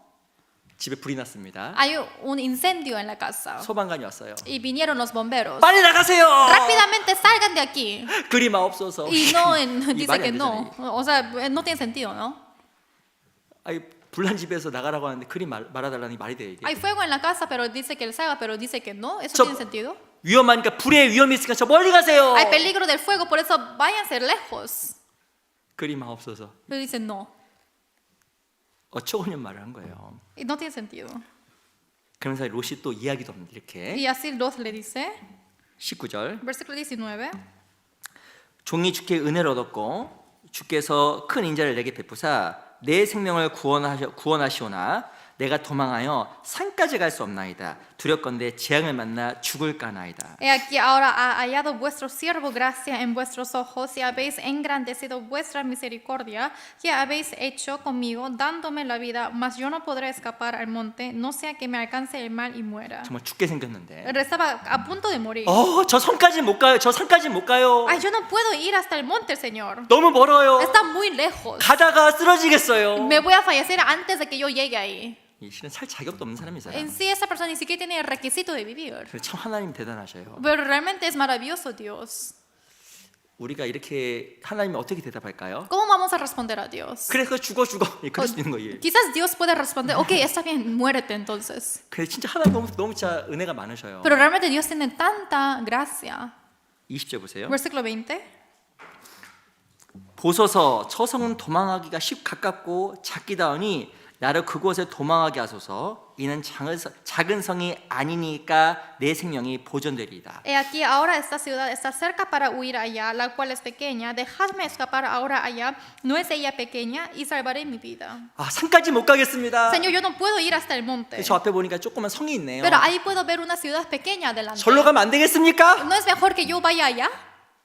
집에 불이 났습니다. Hay un incendio en la casa 소방관이 왔어요. y vinieron los bomberos. 빨리 나가세요. Rápidamente salgan de aquí. 그리 마옵소서. Y no, 이 dice 말이 que 안 no. 되잖아요. O sea, no tiene sentido, ¿no? 아니, 불난 집에서 나가라고 하는데 그리 말아달라니 말이 돼요 이게. Hay fuego en la casa, pero dice que él salga, pero dice que no. ¿Eso 저- tiene sentido? 위험하니까 불에 위험이 있으니까 저 멀리 가세요. Hay peligro del fuego, por eso váyanse lejos. 그리 마옵소서. Pero dice no. 어처구니 말을 한 거예요. Y no tiene sentido. 그러면서 롯이 또 이야기도 합니다. 이렇게 Y así Lot le dice, 19절 versículo 19. 종이 주께 은혜를 얻었고 주께서 큰 인자를 내게 베푸사 내 생명을 구원하시오나 내가 도망하여 산까지 갈 수 없나이다. 두렵건대 재앙을 만나 죽을까나이다. He aquí ahora ha hallado vuestro siervo gracia en vuestros ojos y habéis engrandecido vuestra misericordia que habéis hecho conmigo dándome la vida, mas yo no podré escapar al monte, no sea que me alcance el mal y muera. 정말 죽게 생겼는데. Él estaba a punto de morir. 저 섬까지 못 가요. 저 산까지 못 가요. Ay, yo no puedo ir hasta el monte, Señor. 너무 멀어요. Está muy lejos. 가다가 쓰러지겠어요. Me voy a fallecer antes de que yo llegue ahí. 이 실은 살 자격도 없는 사람이잖아요. En sí, esa persona ni siquiera tiene el requisito de vivir. 그래서 참 하나님 대단하셔요. Pero realmente es maravilloso Dios. 우리가 이렇게 하나님이 어떻게 대답할까요? ¿Cómo vamos a responder a Dios? 그래서 죽어. 예, 그럴 수 있는 거예요. Quizás Dios puede responder, ok, está bien, muérete entonces. 그래 진짜 하나님 너무 진짜 은혜가 많으셔요. Pero realmente Dios tiene tanta gracia. 20절 보세요. Versículo 20. 보소서 저 성은 도망하기가 가깝고 작기다하니 나를 그곳에 도망하게 하소서. 이는 작은 성이 아니니까 내 생명이 보존되리이다. He aquí ahora esta ciudad está cerca para huir allá, la cual es pequeña. Dejadme escapar ahora allá. No es ella pequeña y salvaré mi vida. 산까지 못 가겠습니다. Señor, yo no puedo ir hasta el monte. 저 앞에 보니까 조그만 성이 있네요. Pero ahí puedo ver una ciudad pequeña adelante. 절로 가면 안 되겠습니까? ¿No es mejor que yo vaya allá?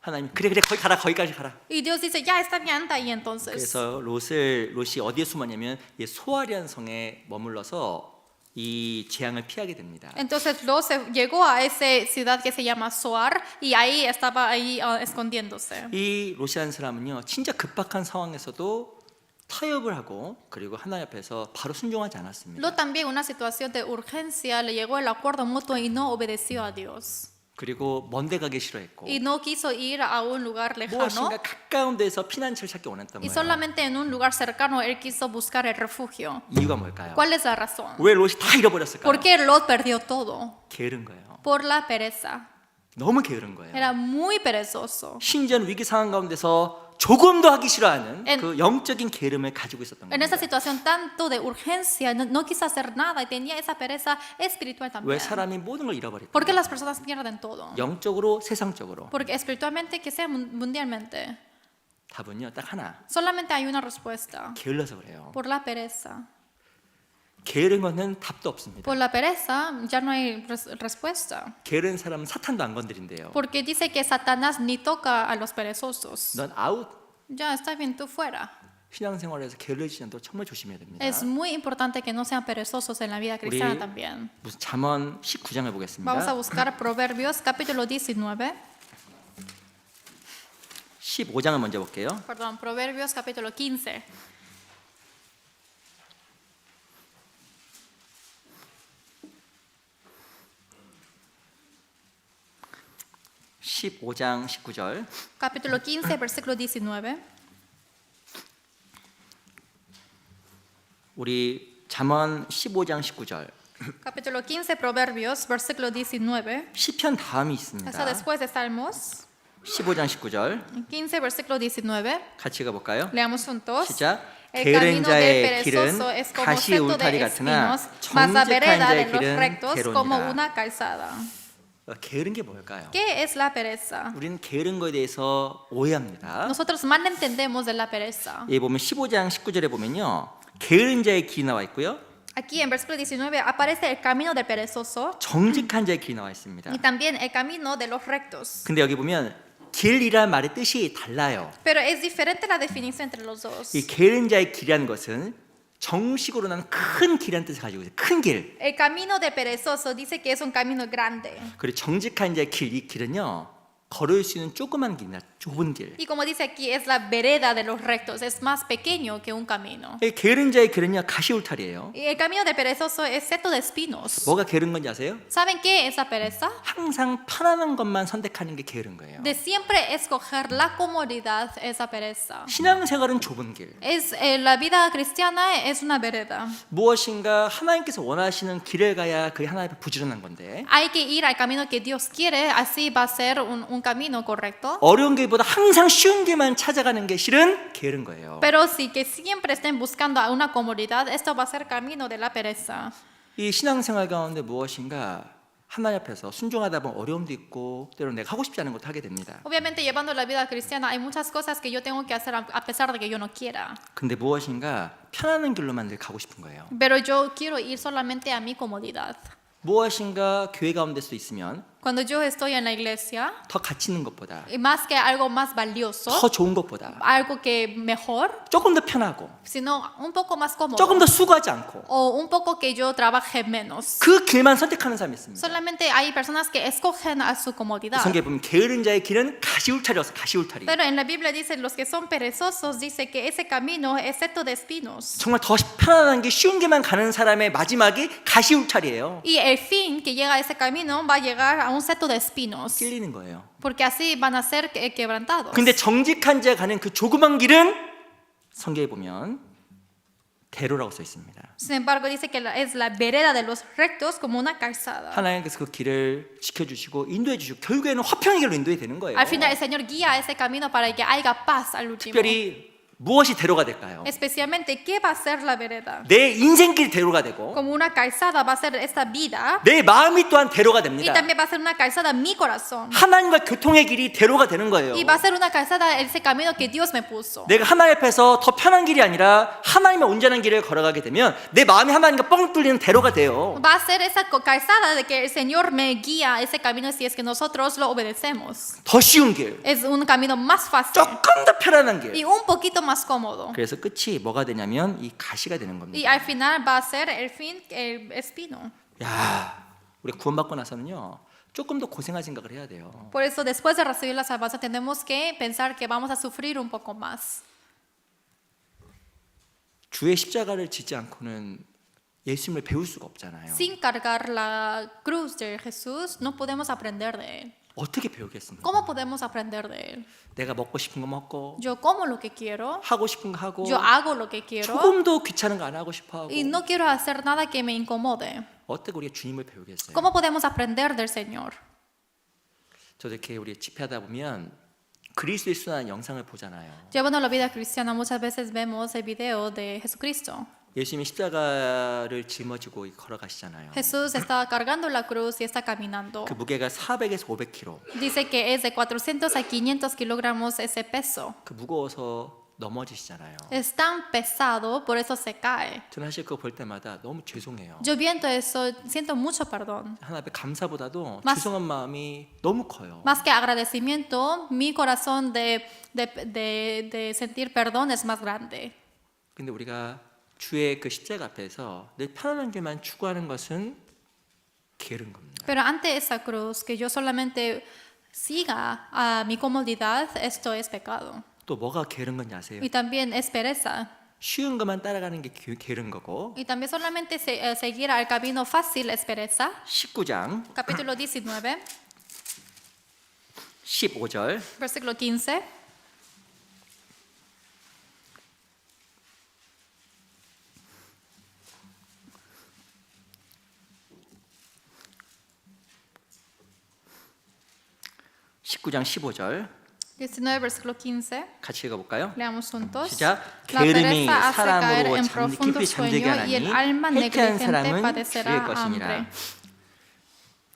하나님 그래 거기 가라 거기까지 가라. Y Dios dice, ya está bien, anda ahí entonces. 그래서 롯이 어디에 숨었냐면 이 소아리안 성에 머물러서 이 재앙을 피하게 됩니다. Entonces Lot llegó a esa ciudad que se llama Zoar y ahí estaba ahí escondiéndose. 이 롯이라는 사람은요 진짜 급박한 상황에서도 타협을 하고 그리고 하나님 앞에서 바로 순종하지 않았습니다. Lot también en una situación de urgencia le llegó el acuerdo mutuo y no obedeció a Dios. 그리고 먼데 가기 싫어했고 Y no quiso ir a un lugar lejano 무엇인가 가까운 데서 피난처를 찾기 원했던 y 거예요. solamente en un lugar cercano él quiso buscar el refugio. 이유가 뭘까요? ¿Cuál es la razón? 왜 롯이 다 잃어버렸을까요? ¿Por qué Lot perdió todo? 게으른 거예요. Por la pereza. 너무 게으른 거예요. Era muy perezoso. 심지어는 위기 상황 가운데서 조금도 하기 싫어하는 En- 그 영적인 게으름을 가지고 있었던 En 겁니다. esa situación tanto de urgencia no quiso hacer nada y tenía esa pereza espiritual 왜 también. 사람이 모든 걸 잃어버릴까? ¿Por qué las personas pierden todo? 영적으로 세상적으로 Porque espiritualmente, que sea mundialmente, 답은요 딱 하나. solamente hay una respuesta. 게을러서 그래요. Por la pereza. 게으른 거는 답도 없습니다. Por la pereza ya no hay respuesta. 게으른 사람은 사탄도 안 건드린대요. Porque dice que Satanás ni toca a los perezosos. 넌 아웃. Ya está bien, tú fuera. 신앙생활에서 게을러지지 않도록 정말 조심해야 됩니다. Es muy importante que no sean perezosos en la vida cristiana 우리 también. 무슨 잠언 19장을 Vamos a 보겠습니다. buscar Proverbios capítulo 19. 15장을 먼저 볼게요. Perdón, Proverbios capítulo 15. (15장 19절) Capítulo 15, versículo 19. 우리 잠언 15장 19절 Capítulo 15, Proverbios, versículo 19. 시편 다음이 Eso 있습니다. después de Salmos. 15장 19절 15, versículo 19. 같이 가볼까요? Leamos juntos. 시작. El 게으른 camino del 자의 길은 perezoso es como 가시 seto 울타리 de 같으나 espinos, mas la 정직한 vereda 자의 de los 길은 rectos como 괴로우니라. una calzada. 게으른 게 뭘까요? ¿Qué es la pereza? 우리는 게으른 거에 대해서 오해합니다. Nosotros mal entendemos de la pereza. 예, 보면 15장 19절에 보면요. 게으른 자의 길이 나와 있고요. Aquí en versículo 19 aparece el camino del perezoso 정직한 자의 길이 나와 있습니다. y también el camino de los rectos. 근데 여기 보면 길이란 말의 뜻이 달라요. Pero es diferente la definición entre los dos. 이 게으른 자의 길이라는 것은 정식으로는 큰 길이라는 뜻을 가지고 있어요. 큰 길. El camino del perezoso dice que es un camino grande. 그리고 정직한 자의 길, 이 길은요. 걸을 수 있는 조그만 좁은 길. Y como dice aquí, es la vereda de los rectos, es más pequeño que un camino. 이 게으른 자의 길은요 가시울타리예요. Y el camino del perezoso es seto de espinos. 뭐가 게으른 건지 아세요? ¿Saben qué es la pereza? 항상 편안한 것만 선택하는 게 게으른 거예요. De siempre escoger la comodidad es la pereza. 신앙생활은 좁은 길. La vida cristiana es una vereda. 무엇인가 하나님께서 원하시는 길을 가야 그게 하나님 앞에 부지런한 건데 Hay que ir al camino que Dios quiere, así va a ser un camino correcto. 어려운 길보다 항상 쉬운 길만 찾아가는 게 실은 게으른 거예요. Pero sí que siempre estén buscando una comodidad, esto va a ser camino de la pereza. 이 신앙생활 가운데 무엇인가 하나님 앞에서 순종하다 보면 어려움도 있고 때로는 내가 하고 싶지 않은 것도 하게 됩니다. Obviamente llevando la vida cristiana hay muchas cosas que yo tengo que hacer a pesar de que yo no quiera. 근데 무엇인가 편안한 길로만 늘 가고 싶은 거예요. Pero yo quiero ir solamente a mi comodidad. 무엇인가 교회 가운데서 있으면 Cuando yo estoy en la iglesia, 더 가치 있는 것보다 y más que algo más valioso, 더 좋은 것보다 algo que mejor, 조금 더 편하고 sino un poco más cómodo. 조금 더 수고하지 않고 O un poco que yo trabaje menos. 그 길만 선택하는 사람이 있습니다. Solamente hay personas que escogen a su comodidad. 성경에 보면 게으른 자의 길은 가시울타리였어. 가시울타리. Pero en la Biblia dice los que son perezosos dice que ese camino es seto de espinos. 정말 더 편안한 게 쉬운 길만 가는 사람의 마지막이 가시울타리예요. Y el fin que llega a ese camino va a llegar a un seto de espinos. 찔리는 거예요. Porque así van a ser quebrantados. 근데 정직한 자가 가는 그 조그만 길은 성경에 보면 대로라고 써 있습니다. Sin embargo, dice que es la vereda de los rectos como una calzada. 하나님께서 그 길을 지켜주시고 인도해 주시고 결국에는 화평의 길로 인도해야 되는 거예요. Al final, el Señor guía ese camino para que haya paz al último. 특별히 무엇이 대로가 될까요? Especialmente, ¿qué va a ser la vereda? 내 인생길이 대로가 되고 Como una calzada va a ser esta vida 내 마음이 또한 대로가 y 됩니다. también va a ser una calzada mi corazón. 하나님과 교통의 길이 대로가 되는 거예요. Y va a ser una calzada ese camino que Dios me puso. 내가 하나님 앞에서 더 편한 길이 아니라 하나님의 온전한 길을 걸어가게 되면 내 마음이 하나님과 뻥 뚫리는 대로가 돼요. Va a ser esa calzada de que el Señor me guía ese camino si es que nosotros lo obedecemos. 더 쉬운 길, Es un camino más fácil 조금 더 편안한 길. y un poquito más cómodo. 그래서 끝이 뭐가 되냐면 이 가시가 되는 Y 겁니다. al final va a ser el fin, el espino. 야, 우리 구원받고 나서는요 조금 더 고생할 생각을 해야 돼요. Por eso después de recibir la salvación tenemos que pensar que vamos a sufrir un poco más. 주의 십자가를 지지 않고는 예수님을 배울 수가 없잖아요. Sin cargar la cruz de Jesús no podemos aprender de Él. 어떻게 배우겠습니까? ¿Cómo podemos aprender de Él? 내가 먹고 싶은 거 먹고 Yo como lo que quiero, 하고 싶은 거 하고 yo hago lo que quiero 조금도 귀찮은 거 안 하고 싶어 하고 y no quiero hacer nada que me incomode. 어떻게 우리가 주님을 배우겠어요? ¿Cómo podemos aprender del Señor? 저도 이렇게 우리 집회하다 보면 그리스도의 순환 영상을 보잖아요. Llevando la vida cristiana muchas veces vemos el video de Jesucristo. 예수님이 십자가를 짊어지고 걸어가시잖아요. Jesús está cargando la cruz y está caminando. 그 무게가 400에서 500kg. Dice que es de 400 a 500 kilogramos ese peso. 그 무거워서 넘어지시잖아요. Es tan pesado, por eso se cae. 저는 사실 그거 볼 때마다 너무 죄송해요. Yo viendo eso, siento mucho perdón. 하나님 앞에 감사보다도 Más- 죄송한 마음이 너무 커요. Más que agradecimiento, mi corazón de sentir perdón es más grande. 근데 우리가 주의 그 십자가 앞에서 늘 편안한 길만 추구하는 것은 게으른 겁니다. Pero ante esa cruz, que yo solamente siga a mi comodidad, esto es pecado. 또 뭐가 게으른 건지 아세요? Y también es pereza. 쉬운 것만 따라가는 게 게으른 거고. Y también solamente seguir al camino fácil es pereza. 19장 Capítulo 19, 15절 versículo 15. (19장 15절) 19, versículo 15. 같이 읽어볼까요? Leamos juntos. 시작. La 게으름이 pereza hace caer 사람으로 en profundo 깊이 잠들게 sueño y el 하나니 alma 해태한 negligente 사람은 padecerá 주의 것이니라. hambre.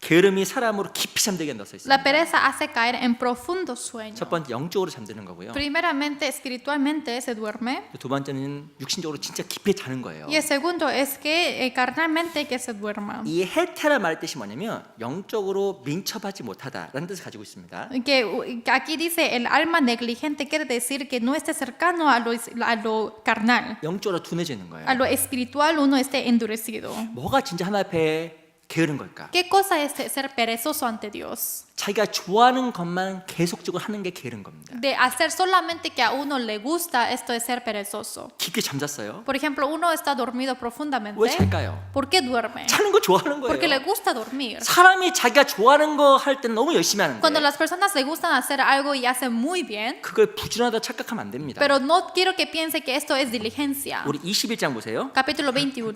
게으름이 사람으로 깊이 잠들게 넣어 있습니다. La pereza hace caer en profundo sueño. 첫 번째 영적으로 잠드는 거고요. Primeramente, espiritualmente se duerme. 두 번째는 육신적으로 진짜 깊이 자는 거예요. Y el segundo es que carnalmente que se duerma. 이 해태라 말의 뜻이 뭐냐면 영적으로 민첩하지 못하다라는 뜻을 가지고 있습니다. Que aquí dice el alma negligente quiere decir que no esté cercano a lo carnal. 영적으로 둔해지는 거예요. A lo espiritual uno esté endurecido. 뭐가 진짜 하나님 앞에 게으른 걸까? ¿Qué cosa es ser perezoso ante Dios? 자기가 좋아하는 것만 계속적으로 하는 게 게으른 겁니다. De hacer solamente que a uno le gusta, esto es ser perezoso. 깊게 잠잤어요. Por ejemplo, uno está dormido profundamente. 왜 잘까요? ¿Por qué duerme? 자는 거 좋아하는 Porque le 거예요. gusta dormir. 사람이 자기가 좋아하는 거 할 때는 너무 열심히 하는데 Cuando las personas le gustan hacer algo y hacen muy bien, 그걸 부지런하다 착각하면 안 됩니다. pero no quiero que piense que esto es diligencia. 우리 21장 보세요. Capítulo 21,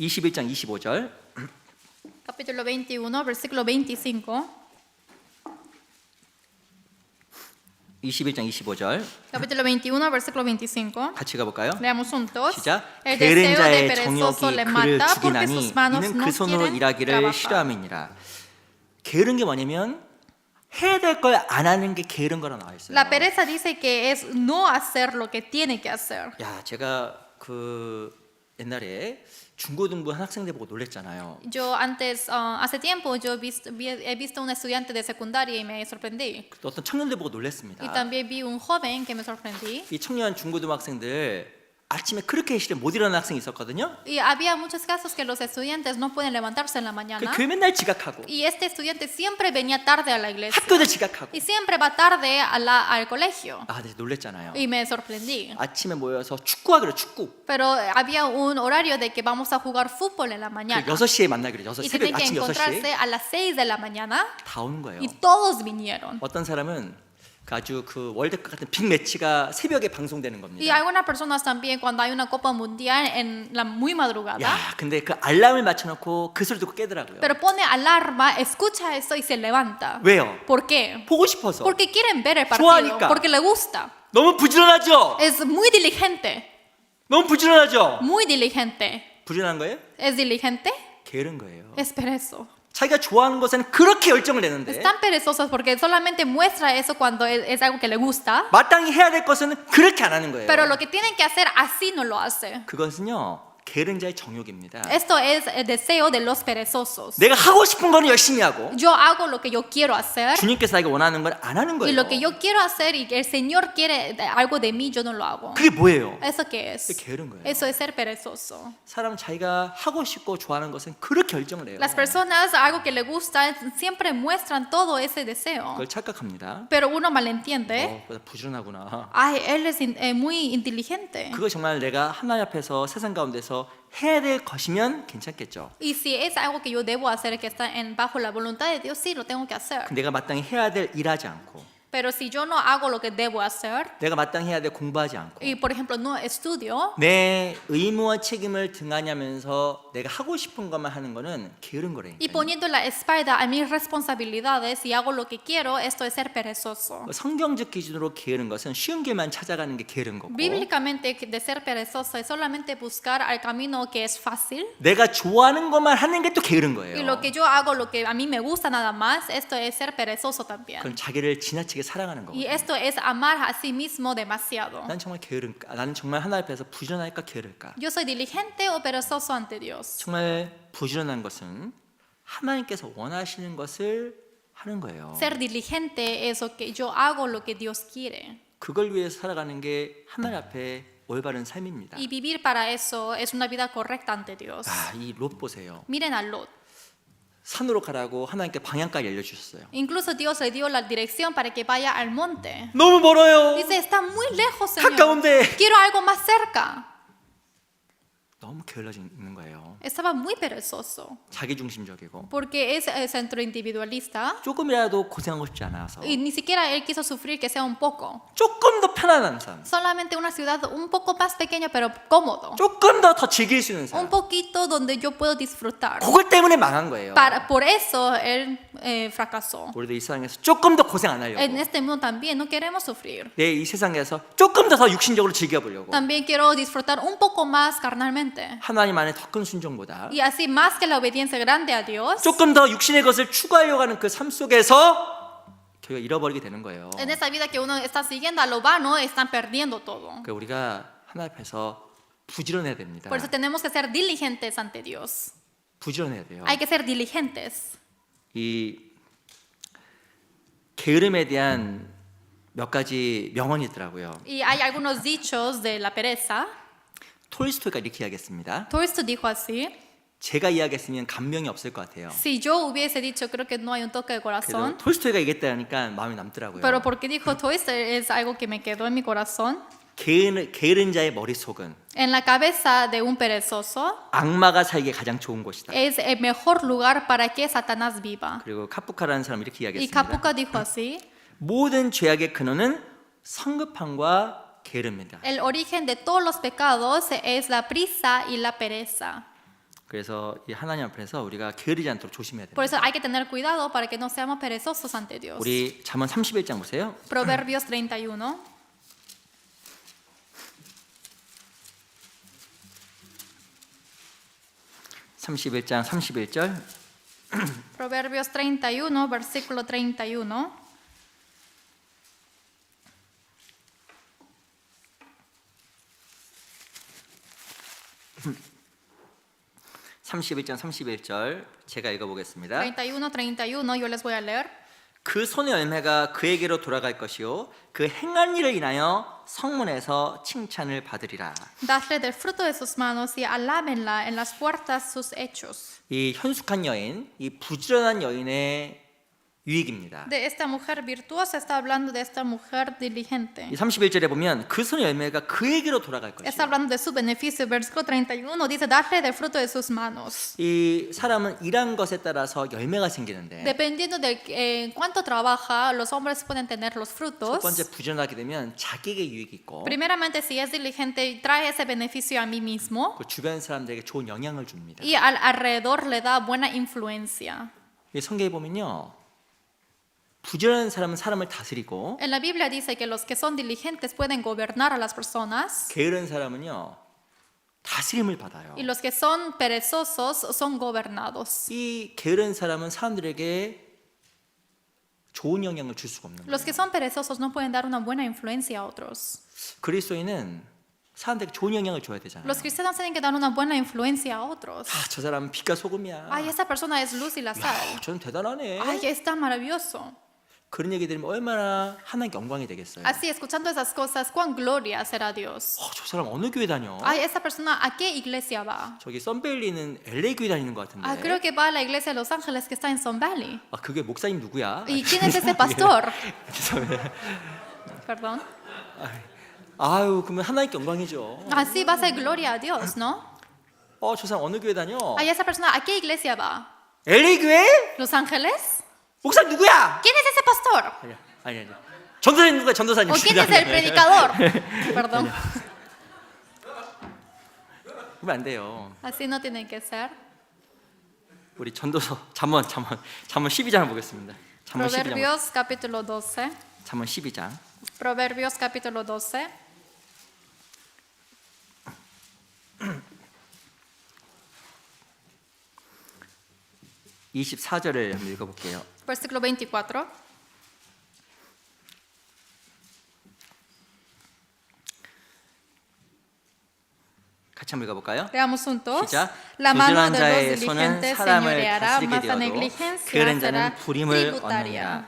21장 25절. capítulo 21, versículo 25. 21장 25절. Capítulo 21, versículo 25. 같이 가볼까요? Leamos juntos. 시작. El 게으른 deseo de 자의 perezoso 정욕이 le 그를 mata porque 죽이나니 sus manos 이는 no 그 손으로 quieren 일하기를 trabajar. 싫어함이니라. 게으른 게 뭐냐면 해야 될 걸 안 하는 게 게으른 거라 나와 있어요. La pereza dice que es no hacer lo que tiene que hacer. 야, 제가 그 옛날에 중고등부 한 학생들 보고 놀랬잖아요. Yo antes, hace tiempo, he visto un estudiante de secundaria y me sorprendí. 어떤 청년들 보고 Y 놀랬습니다. también vi un joven que me sorprendí. 이 청년 중고등 학생들 아침에 그렇게 시대 못 일어나는 학생이 있었거든요. Y había muchos casos que los estudiantes no pueden levantarse en la 그 mañana. 교회 맨날 지각하고 Y este estudiante siempre venía tarde a la iglesia. 학교도 지각하고. Y siempre va tarde al colegio. 아, 네, 놀랬잖아요. Y me sorprendí. 아침에 모여서 축구하기로 축구. Pero había un horario de que vamos a jugar fútbol en la 그 mañana. 6시에 만나기로 6시 Y 새벽 tienen que 아침 6시에 encontrarse a las 6 de la mañana. 다 오는 거예요. Y todos vinieron. 어떤 사람은 아주 그 월드컵 같은 빅 매치가 새벽에 방송되는 Y 겁니다. algunas personas también cuando hay una copa mundial en la muy madrugada. 야, 근데 그 알람을 맞춰놓고 그 소리 듣고 깨더라고요. Pero pone alarma, escucha eso y se levanta. 왜요? ¿Por qué? 보고 싶어서. Porque quieren ver el partido. 좋아하니까. Porque le gusta. 너무 부지런하죠? Es muy diligente. 너무 부지런하죠? Muy diligente. 부지런한 거예요? ¿Es diligente? 게으른 거예요. Es perezoso. 자기가 좋아하는 것은 그렇게 열정을 내는데 Están perezosos porque solamente muestra eso cuando es algo que le gusta. 마땅히 해야 될 것은 그렇게 안 하는 거예요. Pero lo que tienen que hacer así no lo hace. 그것은요 게으른 자의 정욕입니다. Esto es el deseo de los perezosos. 내가 하고 싶은 거는 열심히 하고 Yo hago lo que yo quiero hacer. 주님께서 자기가 원하는 걸 안 하는 Y 거예요. lo que yo quiero hacer y que el Señor quiere algo de mí, yo no lo hago. 그게 뭐예요? ¿Eso qué es? 그게 게으른 거예요. Eso es ser perezoso. 사람은 자기가 하고 싶고 좋아하는 것은 그렇게 결정을 해요. Las personas, algo que le gusta, siempre muestran todo ese deseo. 그걸 착각합니다. Pero uno malentiende. 그래서 부지런하구나. Ay, él es muy inteligente. 그거 정말 내가 하나님 앞에서 세상 가운데서 해야 될 것이면 괜찮겠죠. Y si es algo que yo debo hacer, que está bajo la voluntad de Dios, sí, lo tengo que hacer. 내가 마땅히 해야 될 일하지 않고 Pero si yo no hago lo que debo hacer, 내가 마땅히 해야 될 공부하지 않고 y por ejemplo no estudio, 내 의무와 책임을 등한하면서 내가 하고 싶은 것만 하는 거는 게으른 거래. y poniendo la espalda a mis responsabilidades y hago lo que quiero, esto es ser perezoso. 성경적 기준으로 게으른 것은 쉬운 길만 찾아가는 게 게으른 거고 Bíblicamente, de ser perezoso es solamente buscar el camino que es fácil. 내가 좋아하는 것만 하는 게 또 게으른 Y 거예요. lo que yo hago, lo que a mí me gusta nada más, esto es ser perezoso también. 그건 자기를 지나치게 사랑하는 Y 거거든요. esto es amar a sí mismo demasiado. 난 정말 게으른가? 나는 정말 하나님 앞에서 부지런할까 게으를까? Yo soy diligente o perezoso ante Dios. 정말 부지런한 것은 하나님께서 원하시는 것을 하는 거예요. Ser diligente es lo que yo hago lo que Dios quiere. 그걸 위해서 살아가는 게 하나님 앞에 올바른 삶입니다. Y vivir para eso es una vida correcta ante Dios. 아, 이 롯 보세요. Miren a Lot. 산으로 가라고 하나님께 방향까지 알려주셨어요. Incluso Dios le dio la dirección para que vaya al monte. 너무 멀어요. Dice, está muy lejos, Señor. 가까운데 Quiero algo más cerca. 너무 게을러져 있는 거예요. Estaba muy perezoso. 자기중심적이고 Porque es centro individualista. 조금이라도 고생하고 싶지 않아서 Y ni siquiera él quiso sufrir que sea un poco. 조금 더 편안한 삶, Solamente una ciudad un poco más pequeña pero cómodo. 조금 더 즐길 수 있는 Un 삶. poquito donde yo puedo disfrutar. 그것 때문에 망한 거예요. Por eso él fracasó. 우리도 이 세상에서 조금 더 고생 안 En 하려고 este mundo también no queremos sufrir. 내 이 세상에서 조금 더 육신적으로 즐겨보려고 También quiero disfrutar un poco más carnalmente. 하나님 안에 더 큰 순종보다 Y así más que la obediencia grande a Dios, 조금 더 육신의 것을 추구하려고 하는 그 삶 속에서 저희가 잃어버리게 되는 거예요. en esa vida que uno está siguiendo a lo vano, están perdiendo todo. 그러니까 우리가 하나님 앞에서 부지런해야 됩니다. Por eso tenemos que ser diligentes ante Dios. 부지런해야 돼요. Hay que ser diligentes. 이 게으름에 대한 몇 가지 명언이 있더라고요. Y hay algunos dichos de la pereza. 톨스토이가 이렇게 이야기했습니다. Tolstoy dijo así: 제가 이야기했으면 감명이 없을 것 같아요. si yo hubiese dicho, creo que no hay un toque de 그래도 corazón. 톨스토이가 얘기했다니까 마음에 남더라고요. Pero porque dijo Tolstoy es algo que me quedó en mi corazón. 게으른 자의 머릿속은 En la cabeza de un perezoso 악마가 살기에 가장 좋은 곳이다. es el mejor lugar para que Satanás viva. 그리고 카프카라는 사람이 이렇게 Y 이야기했습니다. Kapuka dijo así: 모든 죄악의 근원은 성급함과 게으름입니다. el origen de todos los pecados es la prisa y la pereza. 그래서 이 하나님 앞에서 우리가 게으르지 않도록 조심해야 Por 됩니다. eso hay que tener cuidado para que no seamos perezosos ante Dios. 우리 잠언 31장 보세요. Proverbios 31. (31장) 31절 Proverbios 31, versículo 31. 31장 31절 제가 읽어보겠습니다. 31, 31, yo les voy a leer. 그 손의 열매가 그에게로 돌아갈 것이요 그 행한 일을 인하여 성문에서 칭찬을 받으리라. Dadle del fruto de sus manos y alábenla en las puertas sus hechos. 이 현숙한 여인, 이 부지런한 여인의 유익입니다. De esta mujer virtuosa está hablando de esta mujer diligente. 이 31절에 보면 그 손의 열매가 그에게로 돌아갈 Está 것이요. hablando de su beneficio. Versículo 31 dice: darle del fruto de sus manos. 이 사람은 일한 것에 따라서 열매가 생기는데 Dependiendo de cuánto trabaja, los hombres pueden tener los 첫 frutos. 번째 부지런하게 되면 자기에게 유익이 있고 Primeramente, si es diligente, trae ese beneficio a mí mismo 그 주변 사람들에게 좋은 영향을 줍니다. y alrededor le da buena influencia. 이 성경에 보면요. 부지런한 사람은 사람을 다스리고 En la Biblia dice que los que son diligentes pueden gobernar a las personas 게으른 사람은요. 다스림을 받아요. y los que son perezosos son gobernados. 이 게으른 사람은 사람들에게 좋은 영향을 줄 수가 없는 Los 거예요. que son perezosos no pueden dar una buena influencia a otros. 그리스도인은 사람들에게 좋은 영향을 줘야 되잖아요. Los cristianos tienen que dar una buena influencia a otros. 아, 저 사람은 빛과 소금이야. Ay, esa persona es luz y la sal. 저는 대단하네. Ay, es tan maravilloso. 그런 얘기 들으면 얼마나 하나님께 영광이 되겠어요. Así, escuchando esas cosas, cuán gloria será Dios. 저 사람 어느 교회 다녀? Ay, esa persona, ¿a qué iglesia va? 저기 썬벨리는 LA 교회 다니는 것 같은데. Ah, creo que va a la iglesia de Los Ángeles que está en Sun Valley. 아, 그게 목사님 누구야? ¿Y quién es ese pastor? 죄송해요. Perdón. 아유, 그러면 하나님께 영광이죠. Así va a ser gloria a Dios, ¿no? 저 사람 어느 교회 다녀? Ay, esa persona, ¿a qué iglesia va? LA 교회? ¿Los Ángeles? 목사 누구야? ¿Quién es ese pastor? 아니. 전도사님 누구야? 전도사님. ¿O quién es el predicador? Perdón. 그러면 안 돼요. Así no tiene que ser. 우리 전도서 잠언 12장 보겠습니다. 잠언 12장. Proverbios capítulo 12. 잠언 12장. Proverbios capítulo 12. (24절을) 한번 읽어볼게요. Versículo 24. 같이 한번 읽어볼까요? Leamos juntos. 시작. La mano 부지런한 de 자의 los 손은 diligentes 사람을 señoreará, 다스리게 mas la 되어도 negligencia 게으른 자는 será 부림을 tributaria. 얻느니라.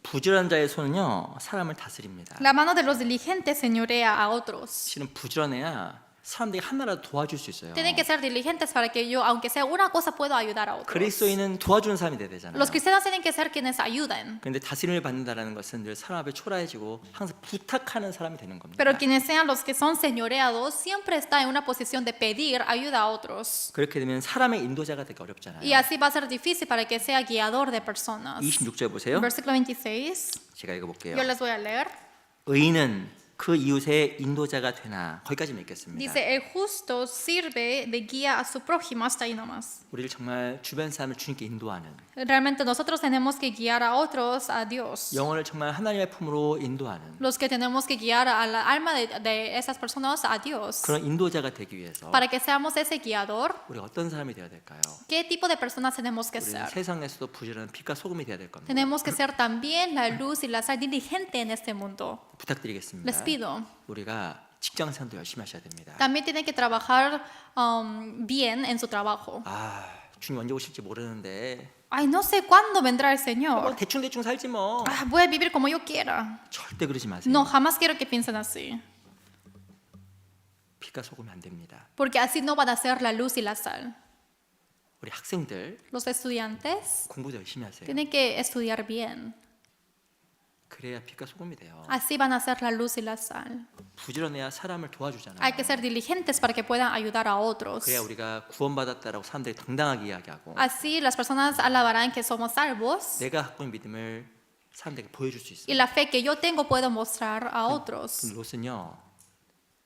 부지런한 자의 손은요 사람을 다스립니다. La mano de los diligentes señorea a otros. 실은 부지런해야 사람들이 하나라도 도와줄 수 있어요. Tienen que ser diligentes para que yo, aunque sea una cosa, pueda ayudar a otros. 그리스도인은 도와주는 사람이 돼야 되잖아요. Los cristianos tienen que ser quienes ayuden. 그런데 다스림을 받는다라는 것은 늘 사람 앞에 초라해지고 항상 부탁하는 사람이 되는 겁니다. Pero quienes sean los que son señoreados siempre está en una posición de pedir ayuda a otros. 그렇게 되면 사람의 인도자가 되기 어렵잖아요. Y así va a ser difícil para que sea guiador de personas. 26절 보세요. Versículo 26. 제가 읽어볼게요. Yo les voy a leer. 의인은 그 이웃의 인도자가 되나 거기까지 읽겠습니다. Dice, el justo sirve de guía a su prójimo. Hasta ahí nomás. 우리를 정말 주변 사람을 주님께 인도하는 Realmente nosotros tenemos que guiar a otros a Dios. 영혼을 정말 하나님의 품으로 인도하는 Los que tenemos que guiar a la alma de esas personas a Dios. 그런 인도자가 되기 위해서 Para que seamos ese guiador, 우리가 어떤 사람이 되어야 될까요? ¿qué tipo de personas tenemos que 우리는 ser? 세상에서도 부지런한 빛과 소금이 되어야 될 겁니다. Tenemos que ser también la luz y la sal diligente en este mundo. 부탁드리겠습니다. Les pido. 우리가 직장 생활도 열심히 하셔야 됩니다. También tienen que trabajar bien en su trabajo. 주님 언제 오실지 모르는데 Ay, no sé cuándo vendrá el Señor. 대충 살지 뭐. Voy a vivir como yo quiera. 절대 그러지 마세요. No, jamás quiero que piensen así. 빛과 소금이 안 됩니다. porque así no van a ser la luz y la sal. 우리 학생들 Los estudiantes 공부도 열심히 하세요. tienen que estudiar bien, 그래야 빛과 소금이 돼요. así van a ser la luz y la sal. 부지런해야 사람을 도와주잖아요. Hay que ser diligentes para que puedan ayudar a otros. 그래야 우리가 구원받았다라고 사람들이 당당하게 이야기하고 Así las personas alabarán que somos salvos 내가 갖고 있는 믿음을 사람들에게 보여줄 수 있어요. y la fe que yo tengo puedo mostrar a otros. 롯은요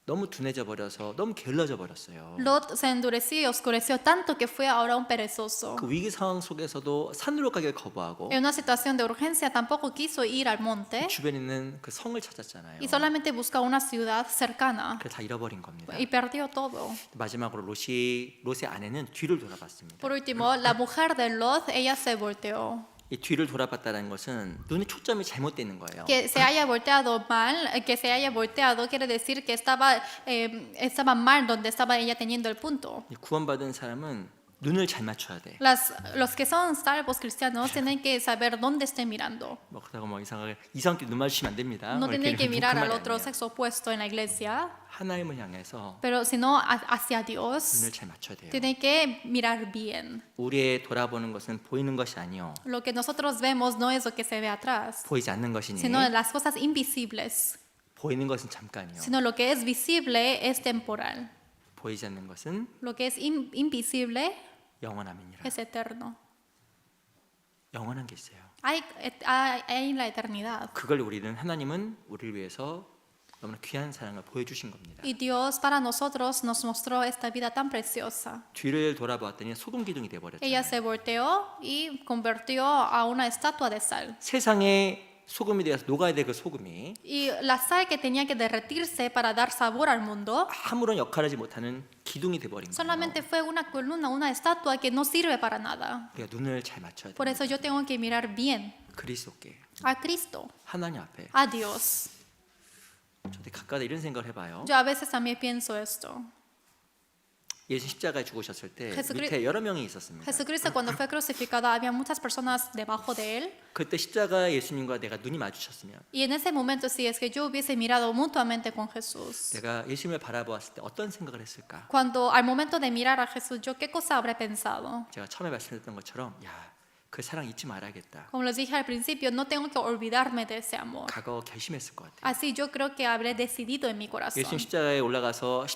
너무 둔해져 버려서 너무 게을러져 버렸어요. Lot se endureció y oscureció tanto que fue ahora un perezoso. 그 위기 상황 속에서도 산으로 가기를 거부하고 En una situación de urgencia tampoco quiso ir al monte 주변에 있는 그 성을 찾았잖아요. y solamente buscó una ciudad cercana 그래서 다 잃어버린 겁니다. y perdió todo. 마지막으로 롯의 아내는 뒤를 돌아봤습니다. Por último, la mujer de Lot, ella se volteó. 이 뒤를 돌아봤다는 것은 눈의 초점이 잘못되어 있는 거예요. Que se haya volteado mal, que se haya volteado quiere decir que estaba mal donde estaba ella teniendo el punto. 이 구원받은 사람은 눈을 잘 맞춰야 돼. Los que son salvos cristianos tienen que saber dónde estén mirando. 뭐 그러다가 뭐 이상하게 이성끼리 눈 마주치면 안 됩니다. No 뭐 tienen 이렇게 que mirar 그 al 말이 otro 아니에요. sexo opuesto en la iglesia, 하나님을 향해서 pero sino hacia 눈을 Dios. 잘 맞춰야 돼요. Tienen que mirar bien. 우리의 돌아보는 것은 보이는 것이 아니요 Lo que nosotros vemos no es lo que se ve atrás, 보이지 않는 것이니 sino las cosas invisibles. 보이는 것은 잠깐이요 Sino lo que es visible es temporal. 보이지 않는 것은 Lo que es invisible 영원함이니라. es eterno. 영원한 게 있어요. Hay la eternidad. 그걸 하나님은 우리를 위해서 너무나 귀한 사랑을 보여주신 겁니다. Y Dios para nosotros nos mostró esta vida tan preciosa. 뒤를 돌아보았더니 소금 기둥이 Ella 돼버렸잖아요. se volteó y convirtió a una estatua de sal. 세상에 소금이 되어서 녹아야 될 그 소금이 Y la sal que tenía que derretirse para dar sabor al mundo 아무런 역할을 하지 못하는 기둥이 돼버린 거예요. solamente fue una columna, una estatua que no sirve para nada. 우리가 눈을 잘 맞춰야 Por 돼요. eso yo tengo que mirar bien 그리스도께 a Cristo, 하나님 앞에 a Dios. 저도 가까이 이런 생각을 해봐요. Yo a veces también pienso esto. 예수 십자가에 죽으셨을 때 예수 밑에 여러 명이 있었습니다. Jesucristo cuando fue crucificado había muchas personas debajo de él. 그때 십자가 예수님과 내가 눈이 마주쳤으면 Y en ese momento, si es que yo hubiese mirado mutuamente con Jesús, 내가 예수님을 바라보았을 때 어떤 생각을 했을까? cuando al momento de mirar a Jesús, yo qué cosa habré pensado. 제가 처음에 말씀드렸던 것처럼 그 사랑 잊지 말아야겠다. Como les dije al principio, no tengo que olvidarme de ese amor. 과거 결심했을 것 같아요. Así yo creo que habré decidido en mi corazón. 예수님 십자가에 올라가서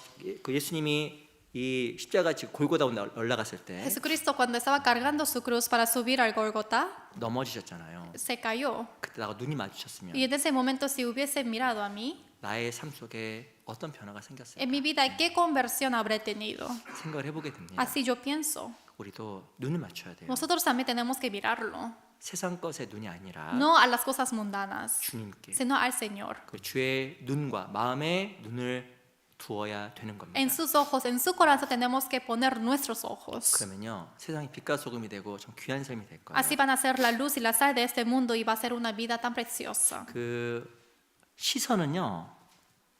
그 예수님이 이 십자가 지금 골고다 올라갔을 때 Jesucristo cuando estaba cargando su cruz para subir al Gólgota, 넘어지셨잖아요. se cayó. 그때 나하고 눈이 마주쳤으면 Y en ese momento, si hubiese mirado a mí, 나의 삶 속에 어떤 변화가 생겼을까? en mi vida, ¿qué conversión habré tenido? 생각을 해보게 됩니다. Así yo pienso. 우리도 눈을 맞춰야 돼요. Nosotros también tenemos que mirarlo, 세상 것의 눈이 아니라 no a las cosas mundanas, 주님께 sino al Señor. 그 주의 눈과 마음의 눈을 두어야 되는 겁니다. En sus ojos, en su corazón tenemos que poner nuestros ojos. 그러면요 세상이 빛과 소금이 되고 좀 귀한 삶이 될 거예요. Así van a ser la luz y la sal de este mundo y va a ser una vida tan preciosa. 그 시선은요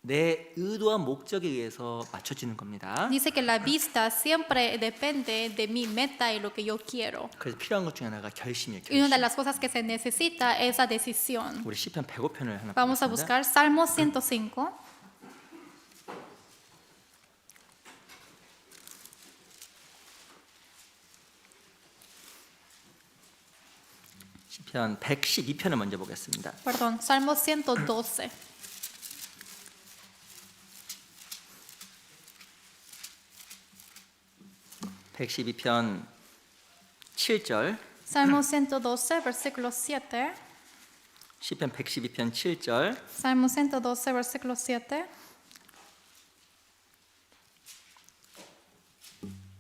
내 의도와 목적에 의해서 맞춰지는 겁니다. Dice que la vista siempre depende de mi meta y lo que yo quiero. 그래서 필요한 것 중에 하나가 결심이에요. Y una de 결심. las cosas que se necesita es la decisión. 우리 시편 105편을 하나 Vamos a 보겠습니다. buscar Salmo 105. 시편 112편을 먼저 보겠습니다. Perdón, Salmo 112. (112편) 7절 Salmo 112, versículo 7. 시편 112편 7절 Salmo 112, versículo 7.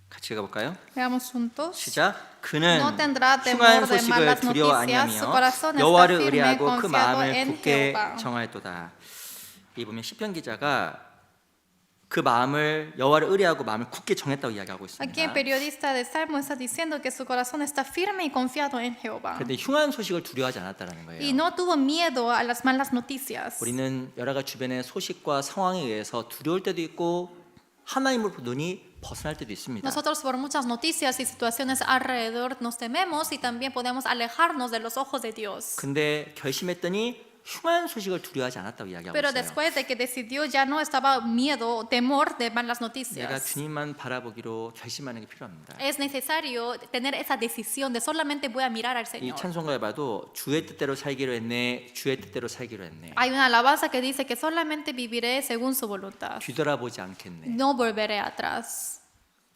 같이 읽어볼까요? Veamos juntos. 시작. 그는 No tendrá 흉한 temor de 소식을 malas 두려워 noticias. Su 아니하며 corazón está 여호와를 firme, 의뢰하고 그 confiado 마음을 en 굳게 Jehová. 정하였도다. 이 보면 시편 기자가 그 마음을 여호와를 의뢰하고 마음을 굳게 정했다고 이야기하고 Aquí el 있습니다. periodista de Salmo está diciendo que su corazón está firme y confiado en Jehová. 그런데 흉한 소식을 두려워하지 않았다는 Y 거예요. no tuvo miedo a las malas noticias. 우리는 여러 가지 주변의 소식과 상황에 의해서 두려울 때도 있고 하나님으로부터 눈이 벗어날 때도 있습니다. Nosotros por muchas noticias y situaciones alrededor nos tememos y también podemos alejarnos de los ojos de Dios. 근데 결심했더니 흉한 소식을 두려워하지 않았다고 이야기하고 Pero 있어요. después de que decidió, ya no estaba miedo o temor de malas 내가 noticias. 주님만 바라보기로 결심하는 게 필요합니다. Es necesario tener esa decisión de solamente voy a mirar al 이 Señor. 찬송가에 봐도 주의 뜻대로 살기로 했네, 주의 뜻대로 살기로 했네. Hay una alabanza que dice que solamente viviré según su voluntad. 뒤돌아보지 않겠네. No volveré atrás.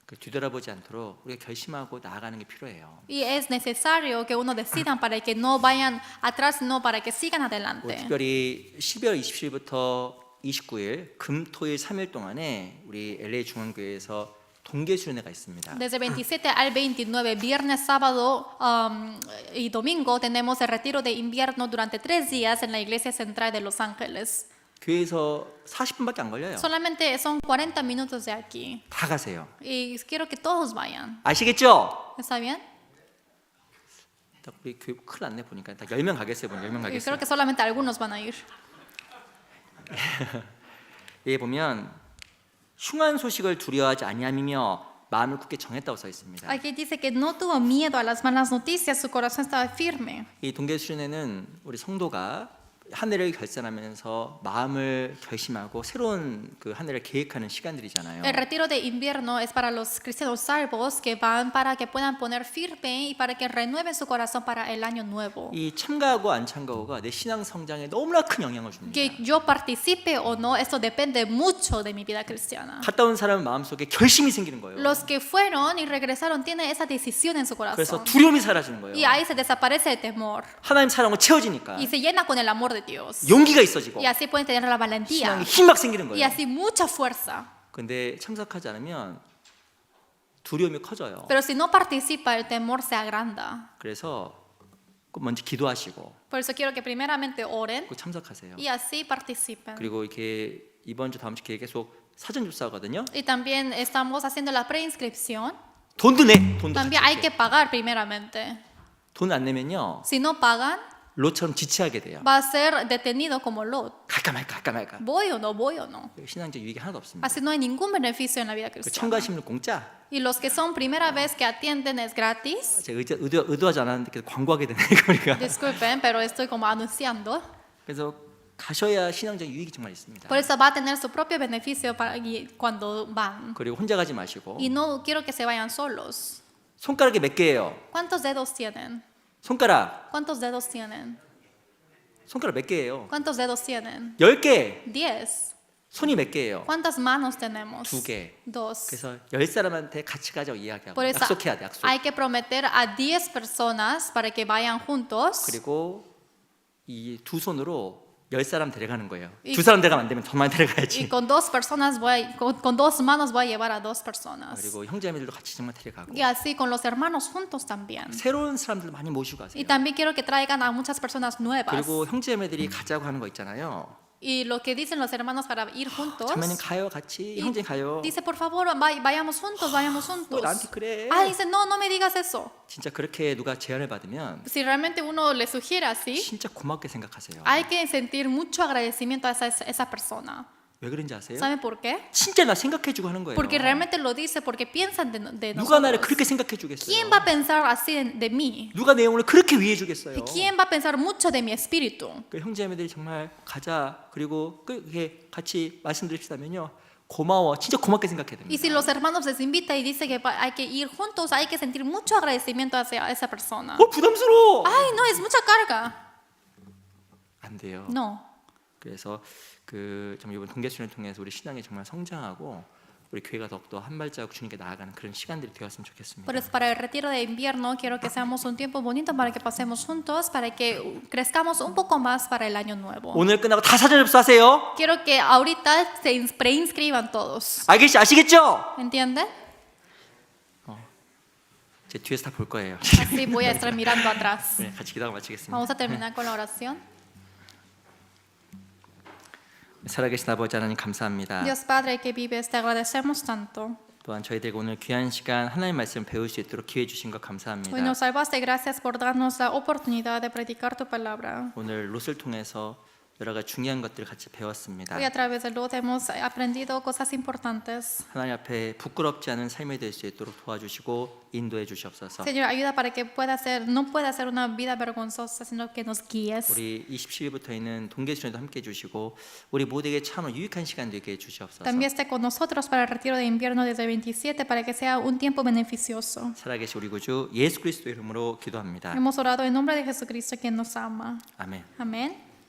그 뒤돌아보지 않도록 우리가 결심하고 나아가는 게 필요해요. Y es necesario que uno decidan para que no vayan atrás, no para que sigan 뭐 adelante. 특별히 12월 27일부터 29일 금, 토, 일 3일 동안에 우리 LA 중앙교회에서 동계수련회가 있습니다. Desde 27 al 29, viernes, sábado y domingo, tenemos el retiro de invierno durante 3 días en la iglesia central de Los Ángeles. 교회에서 40분밖에 안 걸려요. Solamente son 40 minutos de aquí. 다 가세요. Y quiero que todos vayan. 아시겠죠? ¿Está bien? 딱 우리 교회 큰일 났네 보니까 딱 10명 가겠어요. 10명 Y 가겠어요. creo que solamente algunos van a ir. 여기 보면 흉한 소식을 두려워하지 아니하며 마음을 굳게 정했다고 써 있습니다. Aquí dice que no tuvo miedo a las malas noticias, su corazón estaba firme. 이 동계수련회는 우리 성도가 한 해를 결산하면서 마음을 결심하고 새로운 그 한 해를 계획하는 시간들이잖아요. El retiro de invierno es para los cristianos salvos que van para que puedan poner firme y para que renueven su corazón para el año nuevo. 이 참가하고 안 참가하고가 내 신앙 성장에 너무나 큰 영향을 줍니다. Que yo participe o no, esto depende mucho de mi vida cristiana. 갔다 온 사람 마음속에 결심이 생기는 거예요. Los que fueron y regresaron tienen esa decisión en su 그래서 corazón. 두려움이 사라지는 거예요. Y ahí se desaparece el temor 하나님 사랑으로 채워지니까 y se llena con el amor de Dios. 용기가 있어지고 Y así pueden tener la valentía 신앙이 힘막 생기는 y 거예요. así mucha fuerza. 근데 참석하지 않으면 두려움이 커져요. Pero si no participa, el temor se agranda. 그래서 꼭 먼저 기도하시고 Por eso quiero que primeramente oren 꼭 참석하세요. y así participen. 그리고 이렇게 이번 주 다음 주 계획 계속 사전 접수하거든요. Y también estamos haciendo la preinscripción. 돈도 내. 돈도 También 같이 hay que 낼게요. pagar primeramente. 돈 안 내면요 Si no pagan, 롯처럼 지체하게 돼요. va a ser detenido como Lot. 갈까 말까 갈까 말까. ¿Voy o no voy o no? 신앙적 유익이 하나도 없습니다. Así no hay ningún beneficio en la vida 그 cristiana. 청가심은 공짜. Y los que son primera vez que atienden es gratis. 제가 의도하지 않았는데 계속 광고하게 되네 우리가. Disculpen, pero estoy como anunciando. 그래서 가셔야 신앙적 유익이 정말 있습니다. Por eso va a tener su propio beneficio cuando van. 그리고 혼자 가지 마시고 Y no quiero que se vayan solos. 손가락이 몇 개예요? ¿Cuántos dedos tienen? 손가락 ¿Cuántos dedos tienen? 손가락 몇 개예요? ¿Cuántos dedos tienen? 10개. 10. 손이 몇 개예요? ¿Cuántas manos tenemos? 2개. 2. 그래서 10사람한테 같이 가자고 이야기하고 Por eso 약속해야 돼. 약속. hay que prometer a 10 personas para que vayan juntos. 그리고 이 두 손으로 10사람 데려가는 거예요. 이- 두 사람 데려가면 안 되면 더 많이 Y 데려가야지. con 2 personas con 2 manos voy a llevar a 2 personas. 그리고 형제자매들도 같이 정말 데려가고 Y así con los hermanos juntos también. 새로운 사람들 많이 모시고 가세요. Y también quiero que traigan a muchas personas nuevas. 그리고 형제자매들이 가자고 하는 거 있잖아요. Y lo que dicen los hermanos para ir juntos. 자매는 가요 같이. y 형제 가요. dice, por favor, vayamos juntos, vayamos 왜 juntos. 나한테 그래? Ah, dice, no, no me digas eso. 진짜 그렇게 누가 제안을 받으면 Si realmente uno le sugiere así, 진짜 고맙게 생각하세요. hay que sentir mucho agradecimiento a esa persona. 왜 그런지 아세요? ¿Saben por qué? 진짜 나 생각해주고 하는 거예요. Porque realmente lo dice porque piensan de 누가 나를 nosotros. 그렇게 생각해주겠어요? ¿Quién va a pensar así de mí? 누가 내 영혼을 그렇게 위해주겠어요? ¿Y quién va a pensar mucho de mi espíritu? 그 형제자매들이 정말 가자. 그리고 그렇게 같이 말씀드립시다면요. 고마워. 진짜 고맙게 생각해야 Y si 됩니다. los hermanos les invita y dice que hay que ir juntos, hay que sentir mucho agradecimiento hacia esa persona. 부담스러워. Ay, no, es mucha carga. 안 돼요. No. 그래서 그 정말 이번 동계수련을 통해서 우리 신앙이 정말 성장하고 우리 교회가 더욱더 한 발자국 주님께 나아가는 그런 시간들이 되었으면 좋겠습니다. Por eso, para el retiro de invierno, quiero que seamos un tiempo bonito para que pasemos juntos, para que crezcamos un poco más para el año nuevo. 오늘 끝나고 다 사전 접수하세요. Quiero que ahorita se preinscriban todos. 아시겠죠? ¿Entiende? 제 뒤에서 다 볼 거예요. Así voy a estar mirando atrás. 네, 같이 기도하고 마치겠습니다. Vamos a terminar con la oración. 살아계신 아버지 하나님 감사합니다. Dios Padre que vives, te agradecemos tanto. 또한 저희들에게 오늘 귀한 시간 하나님 말씀 배울 수 있도록 기회 주신 것 Hoy 감사합니다. nos salvaste, gracias por darnos la oportunidad de predicar tu palabra. 오늘 롯을 통해서 여러 가지 중요한 것들을 같이 배웠습니다. Hoy a través de luz hemos aprendido cosas importantes. 하나님 앞에 부끄럽지 않은 삶이 될 수 있도록 도와주시고 인도해 주시옵소서. Señor, ayuda para que no pueda ser una vida vergonzosa, sino que nos guíes. 우리 27일부터 있는 동계수련도 함께 해주시고 우리 모두에게 참 유익한 시간 되게 해 주시옵소서. También esté con nosotros para el retiro de invierno desde el 27 para que sea un tiempo beneficioso. 살아계신 우리 구주 예수 그리스도 이름으로 기도합니다. Hemos orado en nombre de Jesucristo quien nos ama. 아멘. Amén.